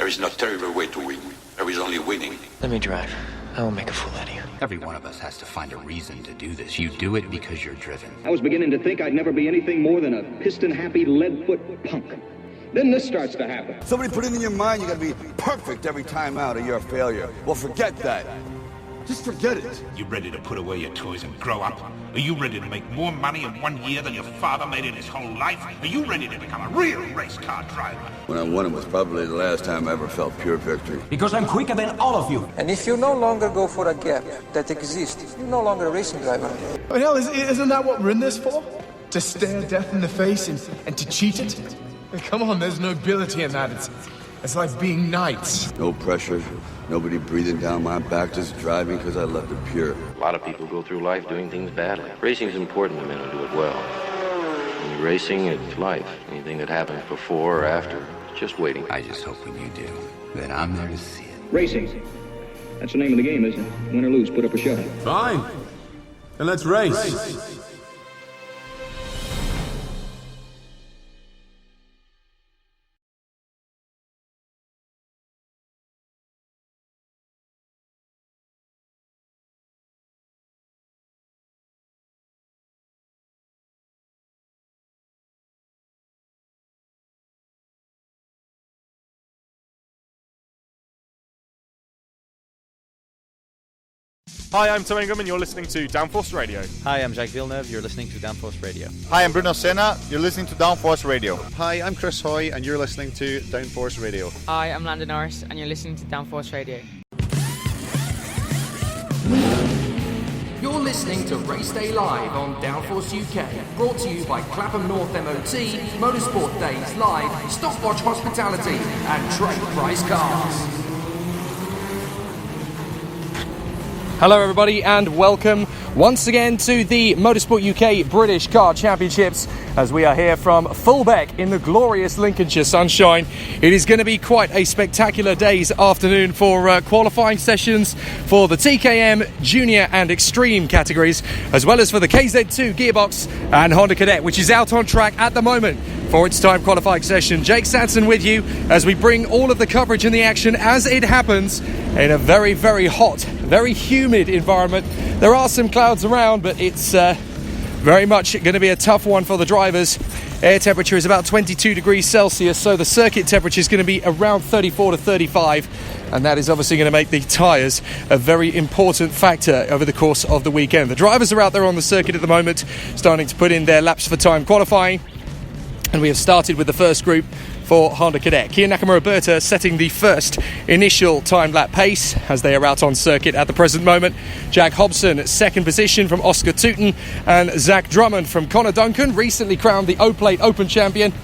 There is no terrible way to win. There is only winning. Let me drive. I will make a fool out of you. Every one of us has to find a reason to do this. You do it because you're driven. I was beginning to think I'd never be anything more than a piston-happy, lead-foot punk. Then this starts to happen. Somebody put it in your mind you gotta be perfect every time out or you're a failure. Well, forget that. Just forget it. You ready to put away your toys and grow up? Are you ready to make more money in 1 year than your father made in his whole life? Are you ready to become a real race car driver? When I won it was probably the last time I ever felt pure victory. Because I'm quicker than all of you. And if you no longer go for a gap that exists, you're no longer a racing driver. But hell, isn't that what we're in this for? To stare death in the face and to cheat it? Come on, there's nobility in that. It's like being knights. No pressure, nobody breathing down my back, just driving because I left it pure. A lot of people go through life doing things badly. Racing is important to men who do it well. When you're racing, it's life. Anything that happens before or after, it's just waiting. I just hope when you do, that I'm there to see it. Racing. That's the name of the game, isn't it? Win or lose, put up a show. Fine. Then let's race. Hi, I'm Tom Ingram and you're listening to Downforce Radio. Hi, I'm Jacques Villeneuve, you're listening to Downforce Radio. Hi, I'm Bruno Senna, you're listening to Downforce Radio. Hi, I'm Chris Hoy and you're listening to Downforce Radio. Hi, I'm Landon Norris and you're listening to Downforce Radio. You're listening to Race Day Live on Downforce UK, brought to you by Clapham North MOT, Motorsport Days Live, Stopwatch Hospitality and Trade Price Cars. Hello everybody and welcome once again to the Motorsport UK British Car Championships as we are here from Fulbeck in the glorious Lincolnshire sunshine. It is going to be quite a spectacular day's afternoon for qualifying sessions for the TKM, Junior and Extreme categories, as well as for the KZ2 Gearbox and Honda Cadet, which is out on track at the moment for its time qualifying session. Jake Sanson with you as we bring all of the coverage and the action as it happens in a very, very hot, very humid environment. There are some clouds around, but it's very much going to be a tough one for the drivers. Air temperature is about 22 degrees Celsius, so the circuit temperature is going to be around 34 to 35, and that is obviously going to make the tyres a very important factor over the course of the weekend. The drivers are out there on the circuit at the moment, starting to put in their laps for time qualifying, and we have started with the first group for Honda Cadet. Kia Nakamura-Berta setting the first initial time lap pace as they are out on circuit at the present moment. Jack Hobson second position from Oscar Tooten, and Zach Drummond from Connor Duncan, recently crowned the O-Plate Open champion.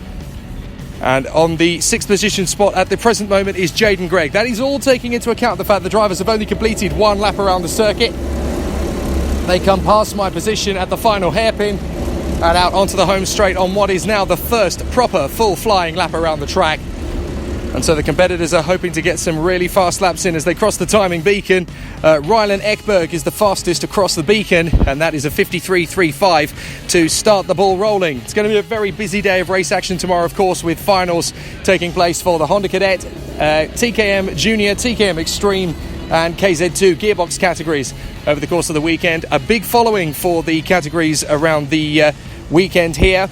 And on the sixth position spot at the present moment is Jaden Gregg. That is all taking into account the fact the drivers have only completed one lap around the circuit. They come past my position at the final hairpin and out onto the home straight on what is now the first proper full flying lap around the track. And so the competitors are hoping to get some really fast laps in as they cross the timing beacon. Rylan Ekberg is the fastest across the beacon, and that is a 53.35 to start the ball rolling. It's going to be a very busy day of race action tomorrow, of course, with finals taking place for the Honda Cadet, TKM Junior, TKM Extreme and KZ2 gearbox categories over the course of the weekend. A big following for the categories around the weekend here.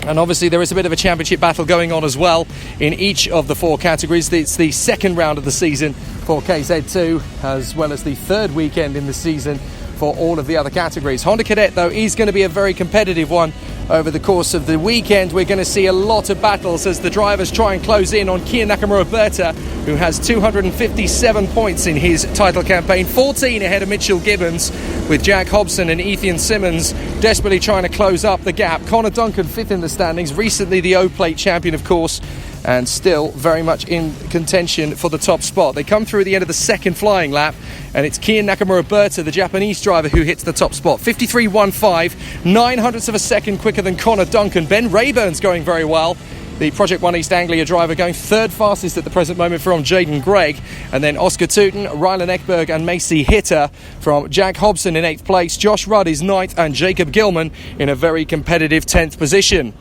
And obviously there is a bit of a championship battle going on as well in each of the four categories. It's the second round of the season for KZ2, as well as the third weekend in the season for all of the other categories. Honda Cadet, though, is going to be a very competitive one over the course of the weekend. We're going to see a lot of battles as the drivers try and close in on Kia Nakamura-Berta, who has 257 points in his title campaign, 14 ahead of Mitchell Gibbons, with Jack Hobson and Ethan Simmons desperately trying to close up the gap. Connor Duncan fifth in the standings, recently the O-Plate champion, of course, and still very much in contention for the top spot. They come through the end of the second flying lap, and it's Kia Nakamura-Berta, the Japanese driver, who hits the top spot. 53.15, 9 hundredths of a second quicker than Connor Duncan. Ben Rayburn's going very well, the Project One East Anglia driver, going third fastest at the present moment from Jaden Gregg. And then Oscar Tooten, Rylan Ekberg and Macy Hitter from Jack Hobson in 8th place. Josh Rudd is 9th, and Jacob Gilman in a very competitive 10th position.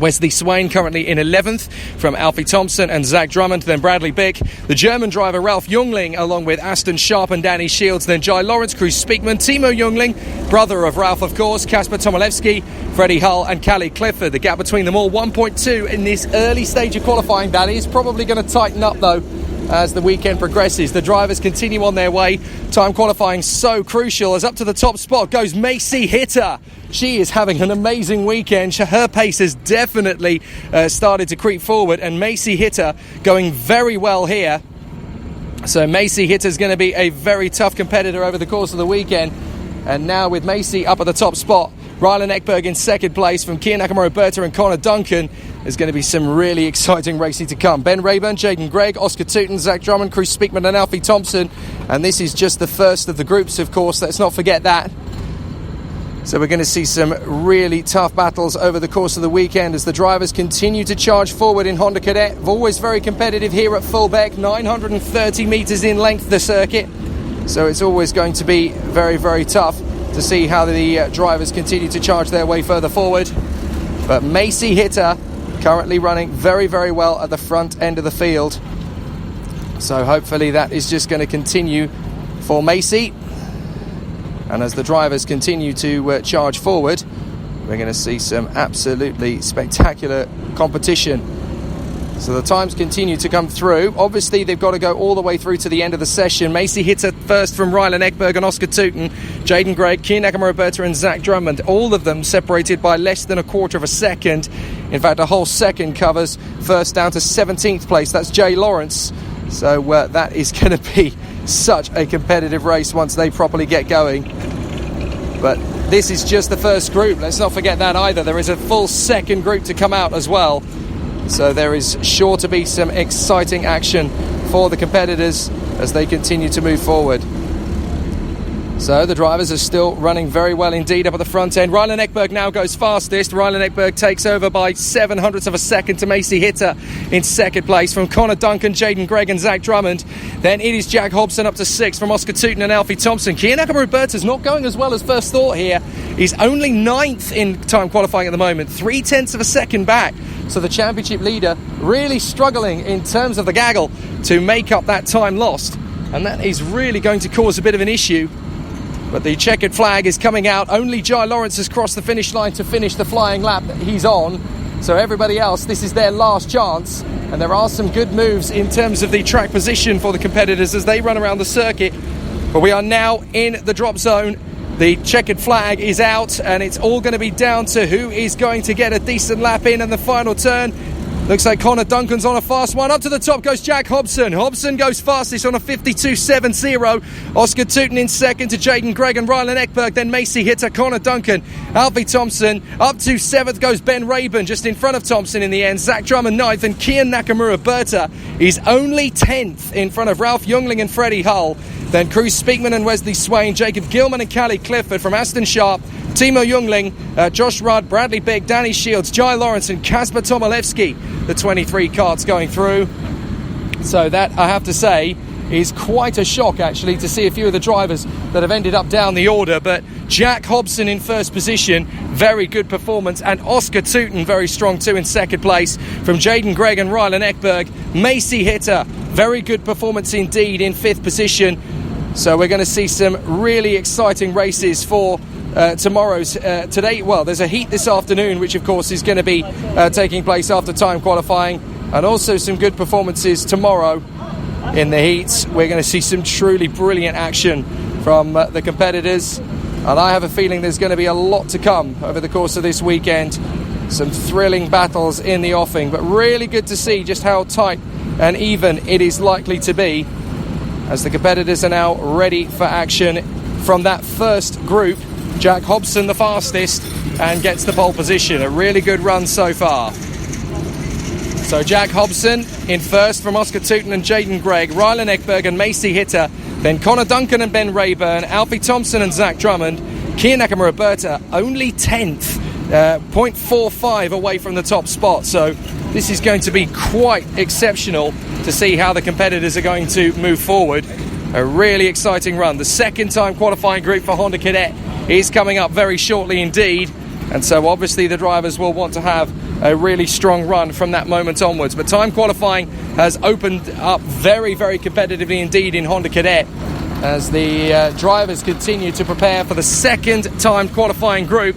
Wesley Swain currently in 11th from Alfie Thompson and Zach Drummond, then Bradley Bick. The German driver Ralf Jungling along with Aston Sharp and Danny Shields, then Jai Lawrence, Cruz Speakman, Timo Jungling, brother of Ralf of course, Kasper Tomilewski, Freddie Hull and Callie Clifford. The gap between them all 1.2 in this early stage of qualifying. That is probably going to tighten up though as the weekend progresses. The drivers continue on their way. Time qualifying so crucial as up to the top spot goes Macy Hitter. She is having an amazing weekend. Her pace has definitely started to creep forward, and Macy Hitter going very well here. So Macy Hitter is going to be a very tough competitor over the course of the weekend. And now with Macy up at the top spot, Rylan Ekberg in second place from Kia Nakamura Berta and Connor Duncan. There's going to be some really exciting racing to come. Ben Rayburn, Jaden Gregg, Oscar Tooten, Zach Drummond, Cruz Speakman and Alfie Thompson. And this is just the first of the groups, of course. Let's not forget that. So we're going to see some really tough battles over the course of the weekend as the drivers continue to charge forward in Honda Cadet. Always very competitive here at Fulbeck, 930 metres in length the circuit. So it's always going to be very, very tough to see how the drivers continue to charge their way further forward. But Macy Hitter currently running very, very well at the front end of the field. So hopefully that is just going to continue for Macy. And as the drivers continue to charge forward, we're going to see some absolutely spectacular competition. So the times continue to come through. Obviously, they've got to go all the way through to the end of the session. Macy Hitter first from Rylan Ekberg and Oscar Tooten, Jaden Gregg, Kia Nakamura Berta and Zach Drummond. All of them separated by less than a quarter of a second. In fact, a whole second covers first down to 17th place. That's Jay Lawrence. So that is going to be such a competitive race once they properly get going. But this is just the first group. Let's not forget that either. There is a full second group to come out as well. So there is sure to be some exciting action for the competitors as they continue to move forward. So the drivers are still running very well indeed up at the front end. Rylan Ekberg now goes fastest. Rylan Ekberg takes over by 0.07 of a second to Macy Hitter in second place from Connor Duncan, Jaden Gregg and Zach Drummond. Then it is Jack Hobson up to 6th from Oscar Tooten and Alfie Thompson. Kia Nakamura Berta's not going as well as first thought here. He's only 9th in time qualifying at the moment, 0.3 of a second back. So the championship leader really struggling in terms of the gaggle to make up that time lost. And that is really going to cause a bit of an issue. But the checkered flag is coming out. Only Jai Lawrence has crossed the finish line to finish the flying lap that he's on. So everybody else, this is their last chance. And there are some good moves in terms of the track position for the competitors as they run around the circuit. But we are now in the drop zone. The checkered flag is out and it's all going to be down to who is going to get a decent lap in the final turn. Looks like Connor Duncan's on a fast one. Up to the top goes Jack Hobson. Hobson goes fastest on a 52.70. Oscar Tooten in second to Jaden Gregg and Rylan Ekberg. Then Macy Hitter, Connor Duncan, Alfie Thompson. Up to 7th goes Ben Rayburn, just in front of Thompson in the end. Zach Drummond 9th and Kia Nakamura Berta is only 10th in front of Ralf Jungling and Freddie Hull. Then Cruz Speakman and Wesley Swain, Jacob Gilman and Callie Clifford from Aston Sharp, Timo Jungling, Josh Rudd, Bradley Bick, Danny Shields, Jai Lawrence and Kasper Tomilewski. The 23 karts going through. So that, I have to say, is quite a shock actually to see a few of the drivers that have ended up down the order. But Jack Hobson in first position, very good performance, and Oscar Tooten very strong too in second place from Jaden Gregg and Rylan Ekberg. Macy Hitter, very good performance indeed in 5th position. So we're going to see some really exciting races for tomorrow's today. Well, there's a heat this afternoon, which of course is going to be taking place after time qualifying, and also some good performances tomorrow in the heats. We're going to see some truly brilliant action from the competitors, and I have a feeling there's going to be a lot to come over the course of this weekend. Some thrilling battles in the offing, but really good to see just how tight and even it is likely to be as the competitors are now ready for action. From that first group, Jack Hobson the fastest and gets the pole position. A really good run so far. So Jack Hobson in first from Oscar Tooten and Jaden Gregg, Rylan Ekberg and Macy Hitter, then Connor Duncan and Ben Rayburn, Alfie Thompson and Zach Drummond, Kia Nakamura Berta only 10th, 0.45 away from the top spot. So this is going to be quite exceptional to see how the competitors are going to move forward. A really exciting run. The second time qualifying group for Honda Cadet is coming up very shortly indeed, and so obviously the drivers will want to have a really strong run from that moment onwards. But time qualifying has opened up very, very competitively indeed in Honda Cadet as the drivers continue to prepare for the second time qualifying group.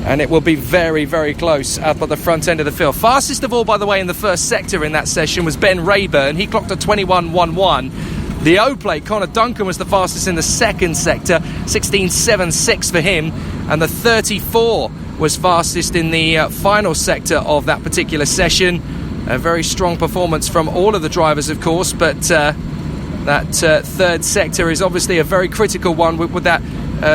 And it will be very, very close up at the front end of the field. Fastest of all, by the way, in the first sector in that session was Ben Rayburn. He clocked a 21.11. The O-plate, Connor Duncan, was the fastest in the second sector, 16.76 for him. And the 34 was fastest in the final sector of that particular session. A very strong performance from all of the drivers, of course, but that third sector is obviously a very critical one with that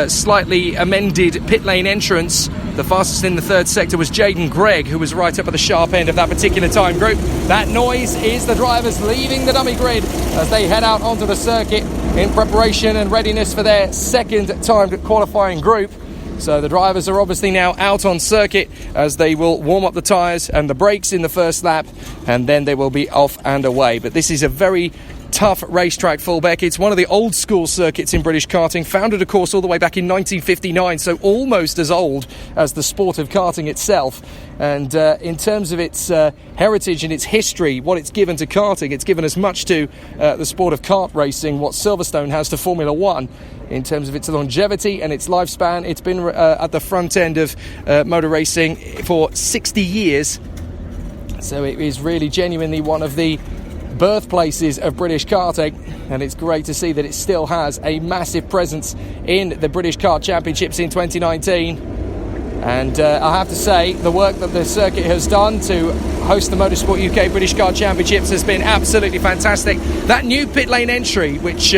slightly amended pit lane entrance. The fastest in the third sector was Jaden Gregg, who was right up at the sharp end of that particular time group. That noise is the drivers leaving the dummy grid as they head out onto the circuit in preparation and readiness for their second time qualifying group. So the drivers are obviously now out on circuit as they will warm up the tyres and the brakes in the first lap, and then they will be off and away. But this is a very tough racetrack, Fulbeck. It's one of the old school circuits in British karting, founded of course all the way back in 1959, so almost as old as the sport of karting itself. And in terms of its heritage and its history, what it's given to karting, it's given as much to the sport of kart racing what Silverstone has to Formula One. In terms of its longevity and its lifespan, it's been at the front end of motor racing for 60 years. So it is really genuinely one of the birthplaces of British karting, and it's great to see that it still has a massive presence in the British Kart Championships in 2019. And I have to say, the work that the circuit has done to host the Motorsport UK British Kart Championships has been absolutely fantastic. That new pit lane entry, which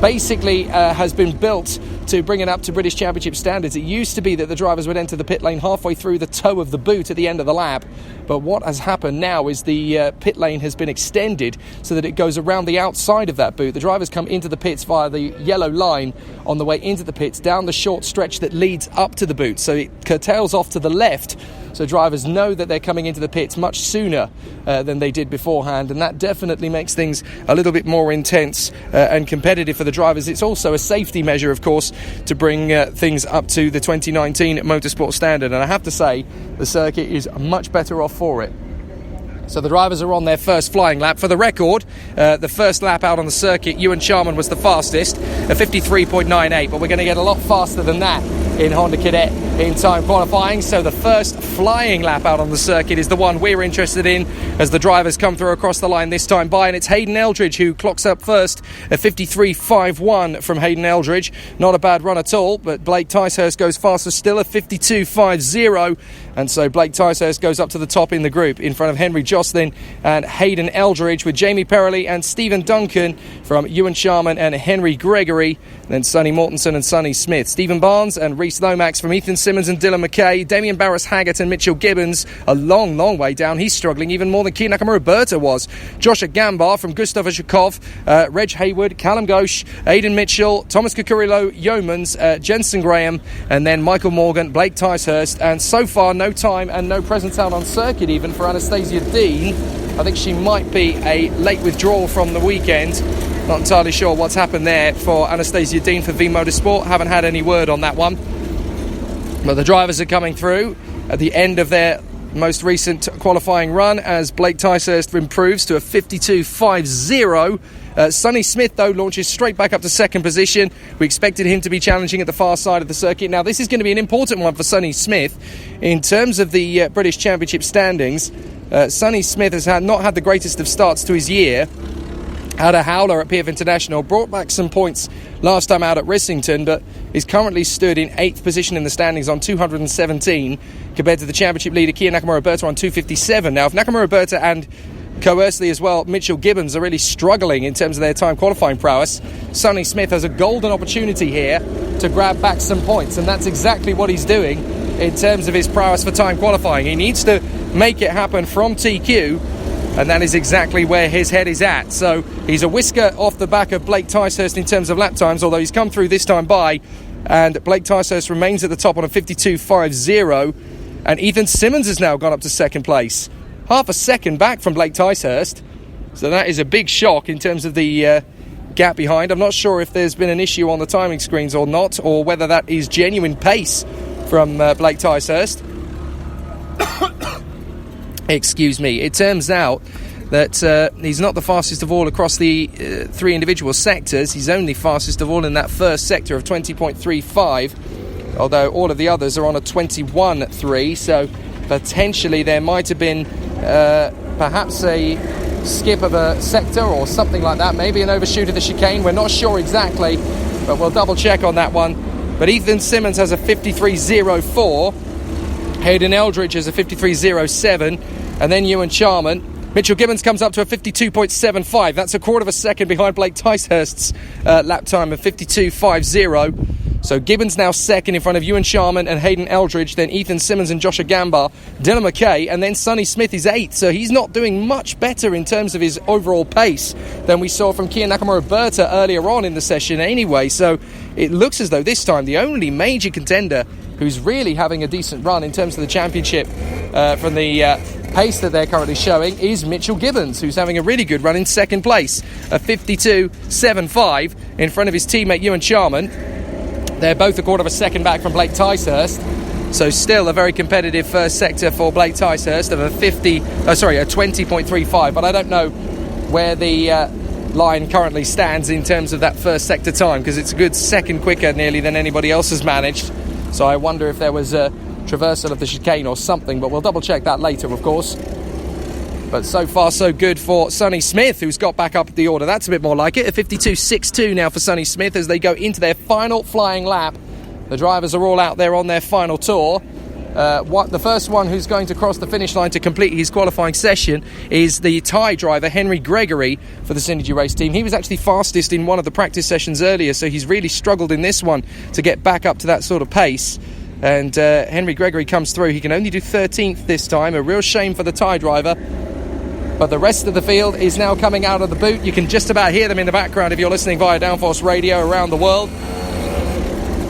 basically has been built to bring it up to British Championship standards. It used to be that the drivers would enter the pit lane halfway through the toe of the boot at the end of the lap, but what has happened now is the pit lane has been extended so that it goes around the outside of that boot. The drivers come into the pits via the yellow line on the way into the pits, down the short stretch that leads up to the boot, so it curtails off to the left, so drivers know that they're coming into the pits much sooner than they did beforehand, and that definitely makes things a little bit more intense and competitive for the drivers. It's also a safety measure, of course, to bring things up to the 2019 motorsport standard, and I have to say the circuit is much better off for it. So the drivers are on their first flying lap. For the record, the first lap out on the circuit, Ewan Charman was the fastest, a 53.98, but we're going to get a lot faster than that in Honda Cadet in time qualifying. So the first flying lap out on the circuit is the one we're interested in as the drivers come through across the line this time by, and it's Hayden Eldridge who clocks up first, a 53.51 from Hayden Eldridge. Not a bad run at all, but Blake Ticehurst goes faster still, a 52.50, and so Blake Ticehurst goes up to the top in the group in front of Henry Jocelyn and Hayden Eldridge, with Jamie Perrelli and Stephen Duncan from Ewan Sharman and Henry Gregory, then Sonny Mortensen and Sonny Smith, Stephen Barnes and Reese Lomax from Ethan Simmons and Dylan McKay, Damien Barris-Haggett and Mitchell Gibbons, a long way down. He's struggling even more than Kiya Nakamura-Berta was. Joshua Gambar from Gustav Ashukov, Reg Hayward, Callum Ghosh, Aidan Mitchell, Thomas Kukurillo, Yeomans, Jensen Graham, and then Michael Morgan, Blake Ticehurst, and so far no time and no presence out on circuit even for Anastasia Dean. I think she might be a late withdrawal from the weekend. Not entirely sure what's happened there for Anastasia Dean for V Motorsport. Haven't had any word on that one. But the drivers are coming through at the end of their most recent qualifying run as Blake Ticehurst improves to a 52.50. Sonny Smith, though, launches straight back up to second position. We expected him to be challenging at the far side of the circuit. Now, this is going to be an important one for Sonny Smith. In terms of the British Championship standings, Sonny Smith has not had the greatest of starts to his year. Had a howler at PF International, brought back some points last time out at Rissington, but is currently stood in 8th position in the standings on 217, compared to the championship leader Kiya Nakamura-Berta on 257. Now, if Nakamura-Berta and conversely as well, Mitchell Gibbons are really struggling in terms of their time qualifying prowess, Sonny Smith has a golden opportunity here to grab back some points, and that's exactly what he's doing in terms of his prowess for time qualifying. He needs to make it happen from TQ, and that is exactly where his head is at. So he's a whisker off the back of Blake Ticehurst in terms of lap times, although he's come through this time by, and Blake Ticehurst remains at the top on a 52.50, and Ethan Simmons has now gone up to second place, half a second back from Blake Ticehurst. So that is a big shock in terms of the gap behind. I'm not sure if there's been an issue on the timing screens or not, or whether that is genuine pace from Blake Ticehurst. Excuse me. It turns out that he's not the fastest of all across the 3 individual sectors. He's only fastest of all in that first sector of 20.35, although all of the others are on a 21.3, so potentially there might have been perhaps a skip of a sector or something like that, maybe an overshoot of the chicane. We're not sure exactly, but we'll double check on that one. But Ethan Simmons has a 53.04, Hayden Eldridge has a 53.07, and then Ewan Charman. Mitchell Gibbons comes up to a 52.75. That's a quarter of a second behind Blake Ticehurst's lap time of 52.50. So Gibbons now second in front of Ewan Charman and Hayden Eldridge, then Ethan Simmons and Joshua Gamba, Dylan McKay, and then Sonny Smith is 8th. So he's not doing much better in terms of his overall pace than we saw from Kian Nakamura-Berta earlier on in the session anyway. So it looks as though this time the only major contender who's really having a decent run in terms of the championship from the pace that they're currently showing is Mitchell Gibbons, who's having a really good run in second place, a 52.75 in front of his teammate Ewan Charman. They're both a quarter of a second back from Blake Ticehurst, so still a very competitive first sector for Blake Ticehurst of a 20.35, but I don't know where the line currently stands in terms of that first sector time, because it's a good second quicker nearly than anybody else has managed. So I wonder if there was a traversal of the chicane or something, but we'll double check that later, of course. But so far so good for Sonny Smith, who's got back up the order. That's a bit more like it. A 52.62 now for Sonny Smith as they go into their final flying lap. The drivers are all out there on their final tour. The first one who's going to cross the finish line to complete his qualifying session is the Thai driver Henry Gregory for the Synergy Race team. He was actually fastest in one of the practice sessions earlier, so he's really struggled in this one to get back up to that sort of pace. And Henry Gregory comes through. He can only do 13th this time. A real shame for the Thai driver. But the rest of the field is now coming out of the boot. You can just about hear them in the background if you're listening via Downforce Radio around the world.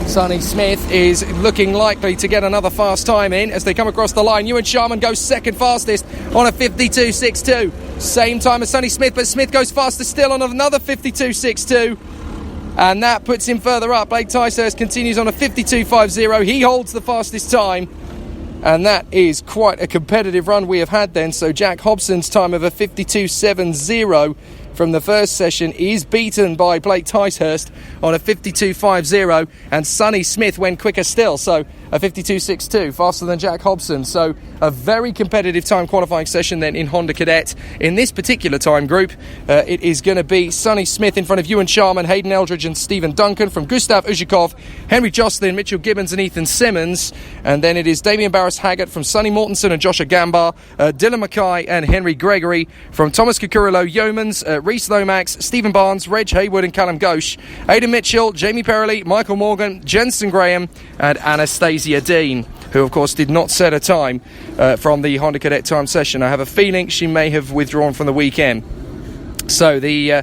Sonny Smith is looking likely to get another fast time in as they come across the line. Ewan Charman goes second fastest on a 52.62. Same time as Sonny Smith, but Smith goes faster still on another 52.62. And that puts him further up. Blake Ticehurst continues on a 52.50. He holds the fastest time. And that is quite a competitive run we have had then. So Jack Hobson's time of a 52.70 from the first session is beaten by Blake Ticehurst on a 52.50, and Sonny Smith went quicker still, so a 52.62, faster than Jack Hobson. So a very competitive time qualifying session then in Honda Cadet. In this particular time group, it is going to be Sonny Smith in front of Ewan Charman, Hayden Eldridge and Stephen Duncan, from Gustav Uzhikov, Henry Jocelyn, Mitchell Gibbons and Ethan Simmons, and then it is Damien Barris-Haggart from Sonny Mortensen and Joshua Gamba, Dylan Mackay and Henry Gregory from Thomas Kukurillo, Yeomans, Reese Lomax, Stephen Barnes, Reg Haywood and Callum Ghosh, Aidan Mitchell, Jamie Perrelli, Michael Morgan, Jensen Graham and Anastasia Dean, who of course did not set a time from the Honda Cadet time session. I have a feeling she may have withdrawn from the weekend. So the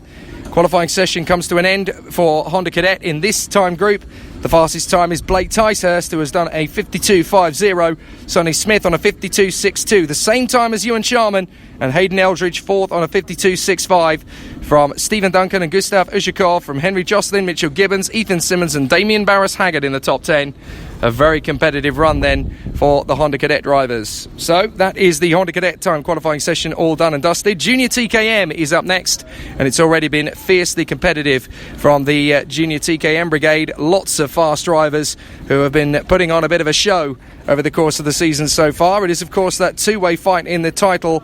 qualifying session comes to an end for Honda Cadet in this time group. The fastest time is Blake Ticehurst, who has done a 52.50. Sonny Smith on a 52.62, the same time as Ewan Charman, and Hayden Eldridge fourth on a 52.65 from Stephen Duncan and Gustav Uzhikov, from Henry Jocelyn, Mitchell Gibbons, Ethan Simmons and Damien Barris-Haggart in the top 10. A very competitive run then for the Honda Cadet drivers. So that is the Honda Cadet time qualifying session all done and dusted. Junior TKM is up next, and it's already been fiercely competitive from the Junior TKM brigade. Lots of fast drivers who have been putting on a bit of a show over the course of the season so far. It is of course that two-way fight in the title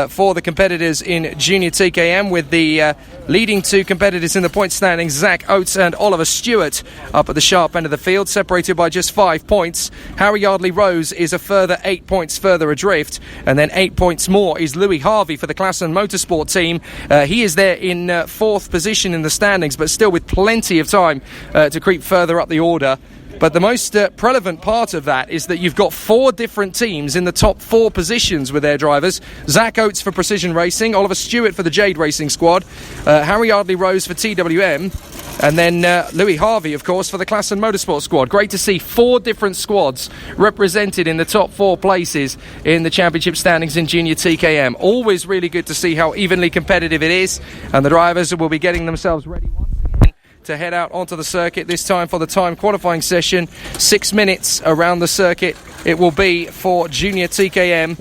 for the competitors in Junior TKM, with the leading two competitors in the point standings, Zach Oates and Oliver Stewart, up at the sharp end of the field, separated by just 5 points. Harry Yardley Rose is a further 8 points further adrift, and then 8 points more is Louis Harvey for the Klassen Motorsport team. He is there in fourth position in the standings, but still with plenty of time to creep further up the order. But the most relevant part of that is that you've got 4 different teams in the top 4 positions with their drivers. Zach Oates for Precision Racing, Oliver Stewart for the Jade Racing Squad, Harry Yardley Rose for TWM, and then Louis Harvey, of course, for the Klassen Motorsport Squad. Great to see 4 different squads represented in the top 4 places in the championship standings in Junior TKM. Always really good to see how evenly competitive it is, and the drivers will be getting themselves ready once again to head out onto the circuit, this time for the time qualifying session. 6 minutes around the circuit it will be for Junior TKM.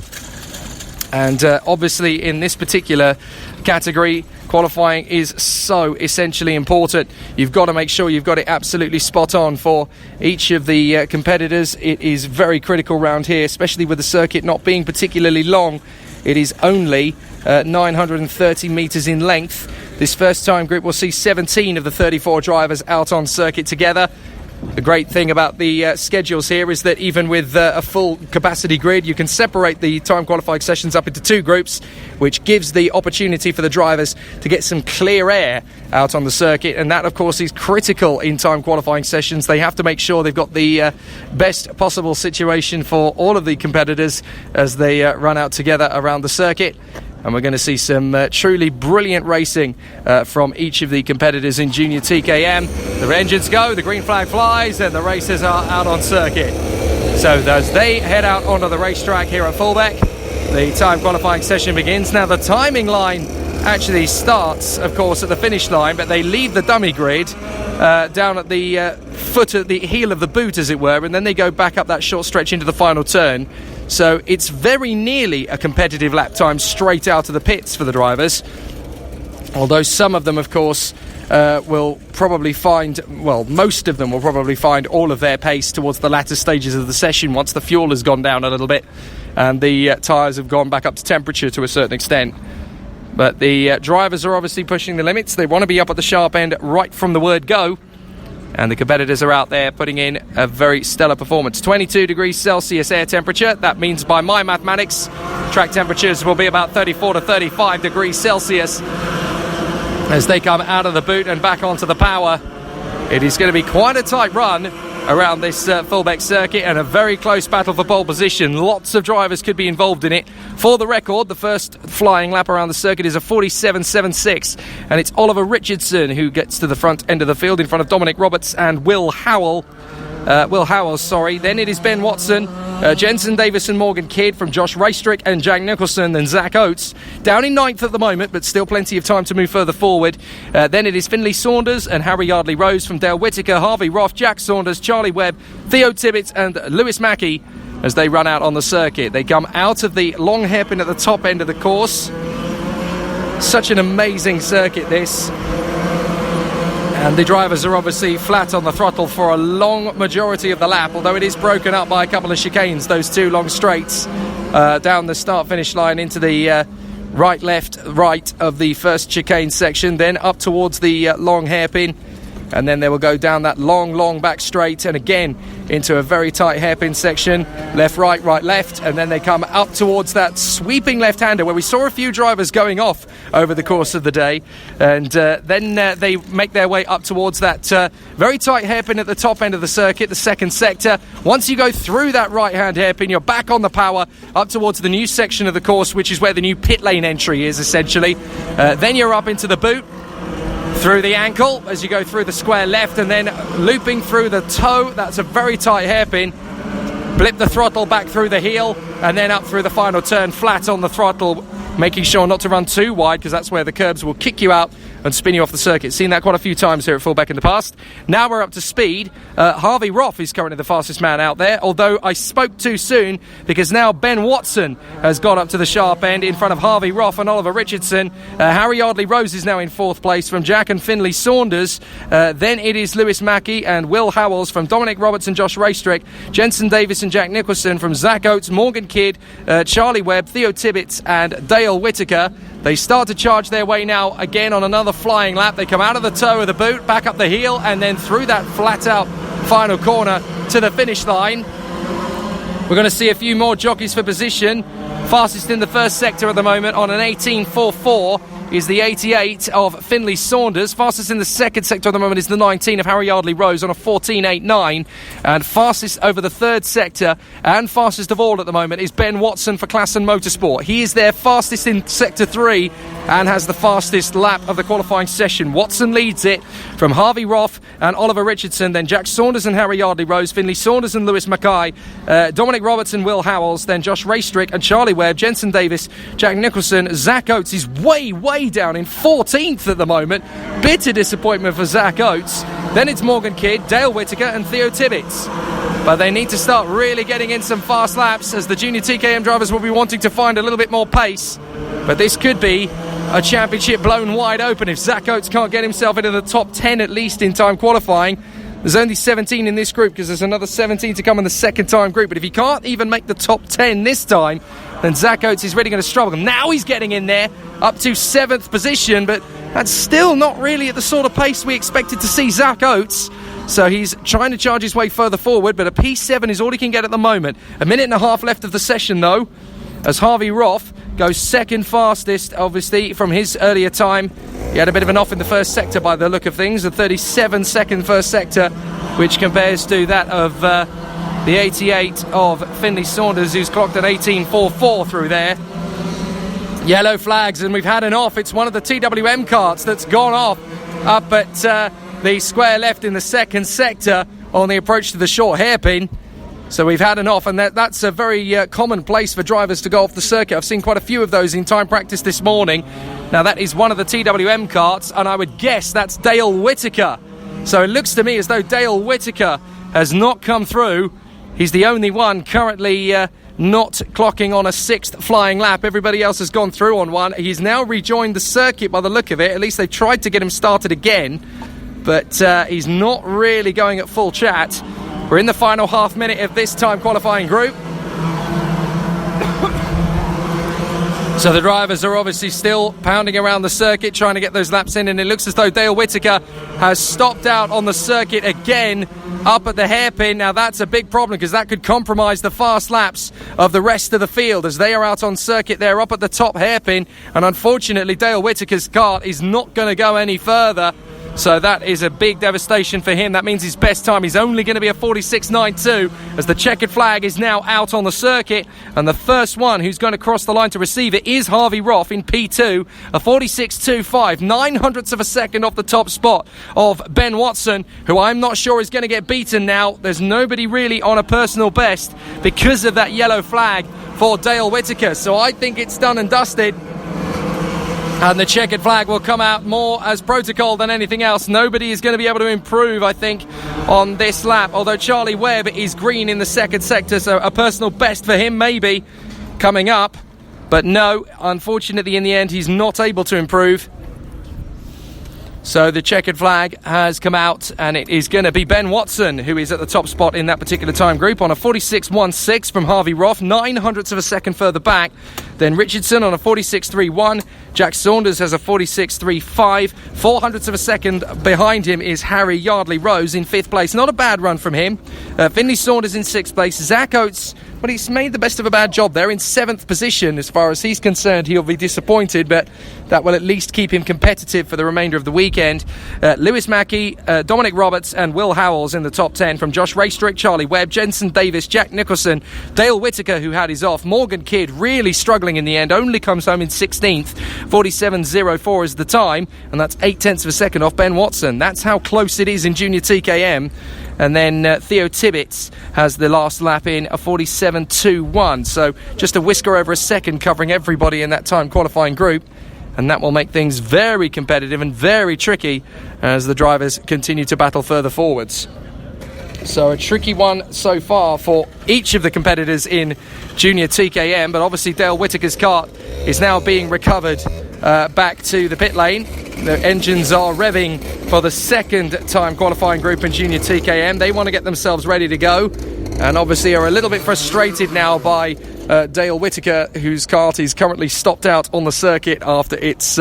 And obviously in this particular category, qualifying is so essentially important. You've got to make sure you've got it absolutely spot on for each of the competitors. It is very critical round here, especially with the circuit not being particularly long. It is only 930 metres in length. This first time group will see 17 of the 34 drivers out on circuit together. The great thing about the schedules here is that even with a full capacity grid, you can separate the time qualifying sessions up into two groups, which gives the opportunity for the drivers to get some clear air out on the circuit. And that, of course, is critical in time qualifying sessions. They have to make sure they've got the best possible situation for all of the competitors as they run out together around the circuit. And we're going to see some truly brilliant racing from each of the competitors in Junior TKM. The engines go, the green flag flies, and the racers are out on circuit. So as they head out onto the racetrack here at Fulbeck, the time qualifying session begins. Now the timing line actually starts, of course, at the finish line, but they leave the dummy grid down at the foot at the heel of the boot, as it were, and then they go back up that short stretch into the final turn. So it's very nearly a competitive lap time straight out of the pits for the drivers. Although some of them, of course, will probably find, well, most of them will probably find all of their pace towards the latter stages of the session once the fuel has gone down a little bit and the tyres have gone back up to temperature to a certain extent. But the drivers are obviously pushing the limits. They want to be up at the sharp end right from the word go. And the competitors are out there putting in a very stellar performance. 22 degrees Celsius air temperature. That means by my mathematics, track temperatures will be about 34 to 35 degrees Celsius as they come out of the boot and back onto the power. It is going to be quite a tight run around this Fulbeck circuit and a very close battle for pole position. Lots of drivers could be involved in it. For the record, the first flying lap around the circuit is a 47.76, and it's Oliver Richardson who gets to the front end of the field in front of Dominic Roberts and Will Howells. Then it is Ben Watson, Jensen Davis and Morgan Kidd from Josh Raystrick and Jack Nicholson, then Zach Oates down in ninth at the moment, but still plenty of time to move further forward. Then it is Finley Saunders and Harry Yardley Rose from Dale Whittaker, Harvey Roth, Jack Saunders, Charlie Webb, Theo Tibbett and Lewis Mackey as they run out on the circuit. They come out of the long hairpin at the top end of the course. Such an amazing circuit, this. And the drivers are obviously flat on the throttle for a long majority of the lap, although it is broken up by a couple of chicanes, those two long straights down the start-finish line into the right, left, right of the first chicane section, then up towards the long hairpin, and then they will go down that long back straight and again into a very tight hairpin section, left, right, right, left, and then they come up towards that sweeping left-hander where we saw a few drivers going off over the course of the day, and then they make their way up towards that very tight hairpin at the top end of the circuit, the second sector. Once you go through that right-hand hairpin, you're back on the power up towards the new section of the course, which is where the new pit lane entry is, essentially. Then you're up into the boot, through the ankle as you go through the square left, and then looping through the toe. That's a very tight hairpin. Blip the throttle back through the heel and then up through the final turn flat on the throttle, making sure not to run too wide because that's where the curbs will kick you out and spin you off the circuit. Seen that quite a few times here at Fulbeck in the past. Now we're up to speed. Harvey Roth is currently the fastest man out there, although I spoke too soon because now Ben Watson has got up to the sharp end in front of Harvey Roth and Oliver Richardson. Harry Yardley Rose is now in fourth place from Jack and Finley Saunders. Then it is Lewis Mackey and Will Howells from Dominic Roberts and Josh Raystrick, Jensen Davis and Jack Nicholson from Zach Oates, Morgan Kidd, Charlie Webb, Theo Tibbett and Dale Whittaker. They start to charge their way now again on another flying lap. They come out of the toe of the boot, back up the heel, and then through that flat-out final corner to the finish line. We're going to see a few more jockeys for position. Fastest in the first sector at the moment on an 18.44 is the 88 of Finley Saunders. Fastest in the second sector at the moment is the 19 of Harry Yardley Rose on a 14.89. And fastest over the third sector and fastest of all at the moment is Ben Watson for Klassen Motorsport. He is their fastest in sector 3 and has the fastest lap of the qualifying session. Watson leads it from Harvey Roth and Oliver Richardson, then Jack Saunders and Harry Yardley Rose, Finley Saunders and Lewis Mackay, Dominic Roberts and Will Howells, then Josh Raystrick and Charlie Webb, Jensen Davis, Jack Nicholson. Zach Oates is way down in 14th at the moment. Bitter disappointment for Zach Oates. Then it's Morgan Kidd, Dale Whittaker and Theo Tibbett. but they need to start really getting in some fast laps, as the junior TKM drivers will be wanting to find a little bit more pace. But this could be a championship blown wide open if Zach Oates can't get himself into the top 10 at least in time qualifying. There's only 17 in this group because there's another 17 to come in the second time group. But if he can't even make the top 10 this time, then Zach Oates is really going to struggle. Now he's getting in there up to 7th position, but that's still not really at the sort of pace we expected to see Zach Oates. So he's trying to charge his way further forward, but a P7 is all he can get at the moment. A minute and a half left of the session, though, as Harvey Roth goes second fastest, obviously, from his earlier time. He had a bit of an off in the first sector by the look of things, a 37-second first sector, which compares to that of the 88 of Finley Saunders, who's clocked at 18.44 through there. Yellow flags, and we've had an off. It's one of the TWM karts that's gone off up at the square left in the second sector on the approach to the short hairpin. So we've had an off, and that's a very common place for drivers to go off the circuit. I've seen quite a few of those in time practice this morning. Now, that is one of the TWM karts, and I would guess that's Dale Whittaker. So it looks to me as though Dale Whittaker has not come through. He's the only one currently not clocking on a 6th flying lap. Everybody else has gone through on one. He's now rejoined the circuit by the look of it. At least they tried to get him started again, but he's not really going at full chat. We're in the final half minute of this time qualifying group. So the drivers are obviously still pounding around the circuit, trying to get those laps in, and it looks as though Dale Whittaker has stopped out on the circuit again up at the hairpin. Now that's a big problem, because that could compromise the fast laps of the rest of the field, as they are out on circuit there up at the top hairpin, and unfortunately Dale Whittaker's kart is not going to go any further. So that is a big devastation for him. That means his best time is only going to be a 46.92, as the checkered flag is now out on the circuit. And the first one who's going to cross the line to receive it is Harvey Roth in P2, a 46.25, 900ths of a second off the top spot of Ben Watson, who I'm not sure is going to get beaten now. There's nobody really on a personal best because of that yellow flag for Dale Whittaker. So I think it's done and dusted. And the checkered flag will come out more as protocol than anything else. Nobody is going to be able to improve, I think, on this lap. Although Charlie Webb is green in the second sector, so a personal best for him maybe coming up. But no, unfortunately in the end he's not able to improve. So the checkered flag has come out, and it is going to be Ben Watson who is at the top spot in that particular time group on a 46.16 from Harvey Roth, 900ths of a second further back. Then Richardson on a 46.31. Jack Saunders has a 46.35. 400ths of a second behind him is Harry Yardley Rose in 5th place. Not a bad run from him. Finley Saunders in 6th place. Zach Oates, well, he's made the best of a bad job there in 7th position. As far as he's concerned, he'll be disappointed, but that will at least keep him competitive for the remainder of the weekend. Lewis Mackey, Dominic Roberts and Will Howells in the top 10 from Josh Raystrick, Charlie Webb, Jensen Davis, Jack Nicholson, Dale Whittaker, who had his off. Morgan Kidd really struggling in the end, only comes home in 16th. 47.04 is the time, and that's 0.8 of a second off Ben Watson. That's how close it is in junior TKM. And then Theo Tibbets has the last lap in a 47.21. So just a whisker over a second covering everybody in that time qualifying group. And that will make things very competitive and very tricky as the drivers continue to battle further forwards. So a tricky one so far for each of the competitors in junior TKM. But obviously Dale Whittaker's kart is now being recovered back to the pit lane. The engines are revving for the second time qualifying group in junior TKM. They want to get themselves ready to go, and obviously are a little bit frustrated now by Dale Whittaker, whose kart is currently stopped out on the circuit after its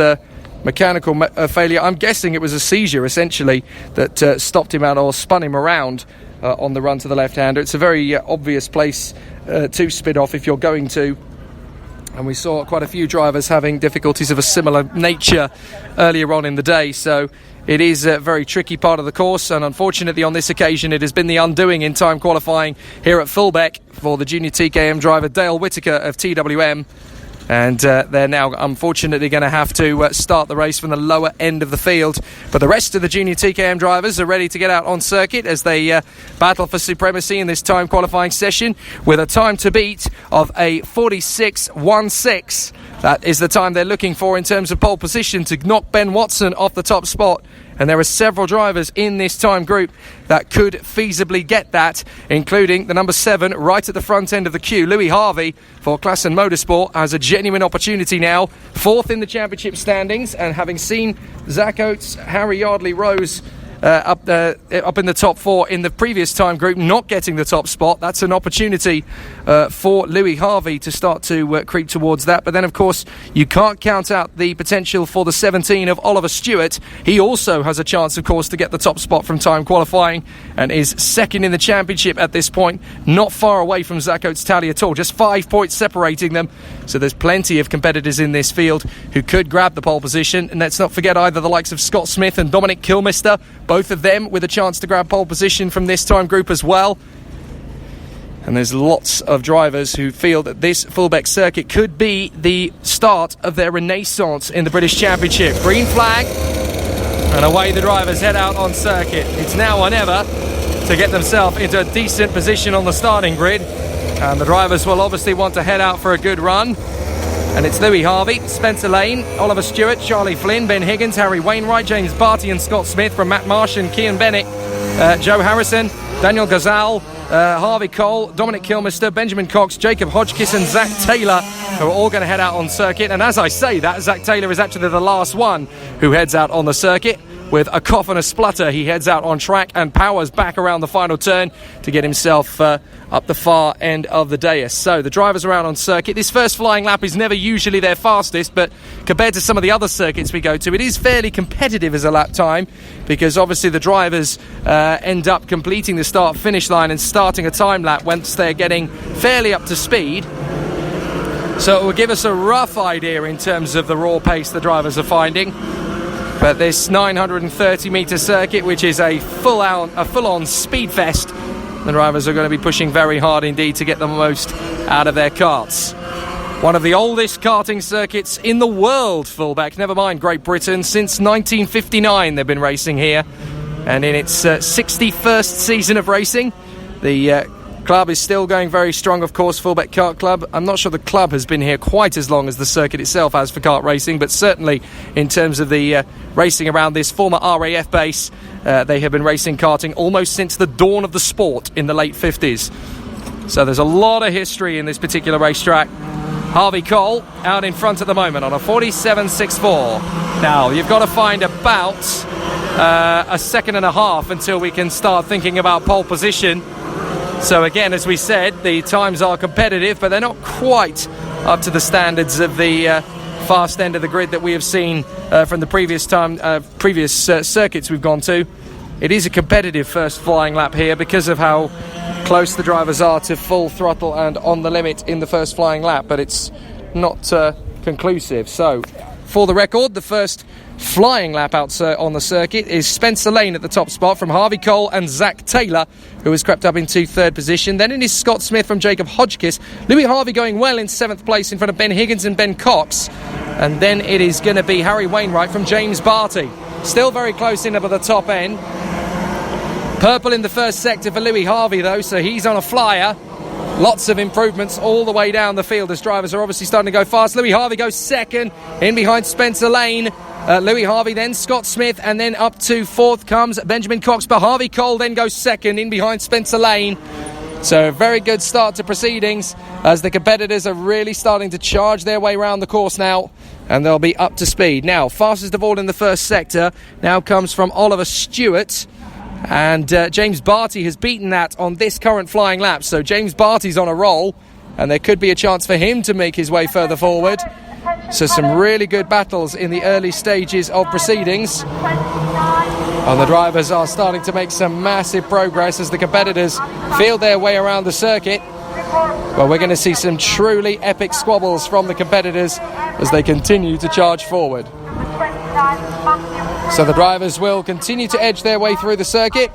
mechanical failure. I'm guessing it was a seizure essentially that stopped him out or spun him around on the run to the left-hander. It's a very obvious place to spin off if you're going to. And we saw quite a few drivers having difficulties of a similar nature earlier on in the day. So it is a very tricky part of the course. And unfortunately on this occasion it has been the undoing in time qualifying here at Fulbeck for the junior TKM driver Dale Whittaker of TWM. And they're now unfortunately going to have to start the race from the lower end of the field. But the rest of the junior TKM drivers are ready to get out on circuit as they battle for supremacy in this time qualifying session with a time to beat of a 46.16. That is the time they're looking for in terms of pole position to knock Ben Watson off the top spot and there are several drivers in this time group that could feasibly get that, including the number 7 right at the front end of the queue. Louis Harvey for Klassen Motorsport has a genuine opportunity now, 4th in the championship standings, and having seen Zach Oates, Harry Yardley Rose up in the top 4 in the previous time group, not getting the top spot. That's an opportunity for Louis Harvey to start to creep towards that. But then, of course, you can't count out the potential for the 17 of Oliver Stewart. He also has a chance, of course, to get the top spot from time qualifying and is 2nd in the championship at this point, not far away from Zach Oates' tally at all, just 5 points separating them. So there's plenty of competitors in this field who could grab the pole position. And let's not forget either the likes of Scott Smith and Dominic Kilmister, both of them with a chance to grab pole position from this time group as well. And there's lots of drivers who feel that this Fulbeck circuit could be the start of their renaissance in the British Championship. Green flag, and away the drivers head out on circuit. It's now or never to get themselves into a decent position on the starting grid. And the drivers will obviously want to head out for a good run. And it's Louis Harvey, Spencer Lane, Oliver Stewart, Charlie Flynn, Ben Higgins, Harry Wainwright, James Barty and Scott Smith from Matt Marsh and Cian Bennett, Joe Harrison, Daniel Gazal, Harvey Cole, Dominic Kilmister, Benjamin Cox, Jacob Hodgkiss and Zach Taylor, who are all going to head out on circuit. And as I say that, Zach Taylor is actually the last one who heads out on the circuit. With a cough and a splutter, he heads out on track and powers back around the final turn to get himself up the far end of the dais. So the drivers are out on circuit. This first flying lap is never usually their fastest, but compared to some of the other circuits we go to, it is fairly competitive as a lap time, because obviously the drivers end up completing the start-finish line and starting a time lap once they're getting fairly up to speed. So it will give us a rough idea in terms of the raw pace the drivers are finding. But this 930-metre circuit, which is a full-on speed fest, the drivers are going to be pushing very hard indeed to get the most out of their karts. One of the oldest karting circuits in the world, Fulbeck, never mind Great Britain. Since 1959 they've been racing here, and in its 61st season of racing, the club is still going very strong, of course, Fulbeck Kart Club. I'm not sure the club has been here quite as long as the circuit itself has for kart racing, but certainly in terms of the racing around this former RAF base, they have been racing karting almost since the dawn of the sport in the late 50s. So there's a lot of history in this particular racetrack. Harvey Cole out in front at the moment on a 47.64. Now, you've got to find about a second and a half until we can start thinking about pole position. So again, as we said, the times are competitive, but they're not quite up to the standards of the fast end of the grid that we have seen from the previous circuits we've gone to. It is a competitive first flying lap here because of how close the drivers are to full throttle and on the limit in the first flying lap, but it's not conclusive. So, for the record, the first flying lap out on the circuit is Spencer Lane at the top spot from Harvey Cole and Zach Taylor, who has crept up into 3rd position. Then it is Scott Smith from Jacob Hodgkiss. Louis Harvey going well in 7th place in front of Ben Higgins and Ben Cox. And then it is going to be Harry Wainwright from James Barty. Still very close in up at the top end. Purple in the first sector for Louis Harvey, though, so he's on a flyer. Lots of improvements all the way down the field as drivers are obviously starting to go fast. Louis Harvey goes second in behind Spencer Lane. Louis Harvey, then Scott Smith, and then up to 4th comes Benjamin Cox. But Harvey Cole then goes second in behind Spencer Lane. So a very good start to proceedings as the competitors are really starting to charge their way around the course now, and they'll be up to speed. Now, fastest of all in the first sector now comes from Oliver Stewart. And James Barty has beaten that on this current flying lap. So James Barty's on a roll, and there could be a chance for him to make his way further forward. So some really good battles in the early stages of proceedings. And the drivers are starting to make some massive progress as the competitors feel their way around the circuit. Well, we're going to see some truly epic squabbles from the competitors as they continue to charge forward. So the drivers will continue to edge their way through the circuit.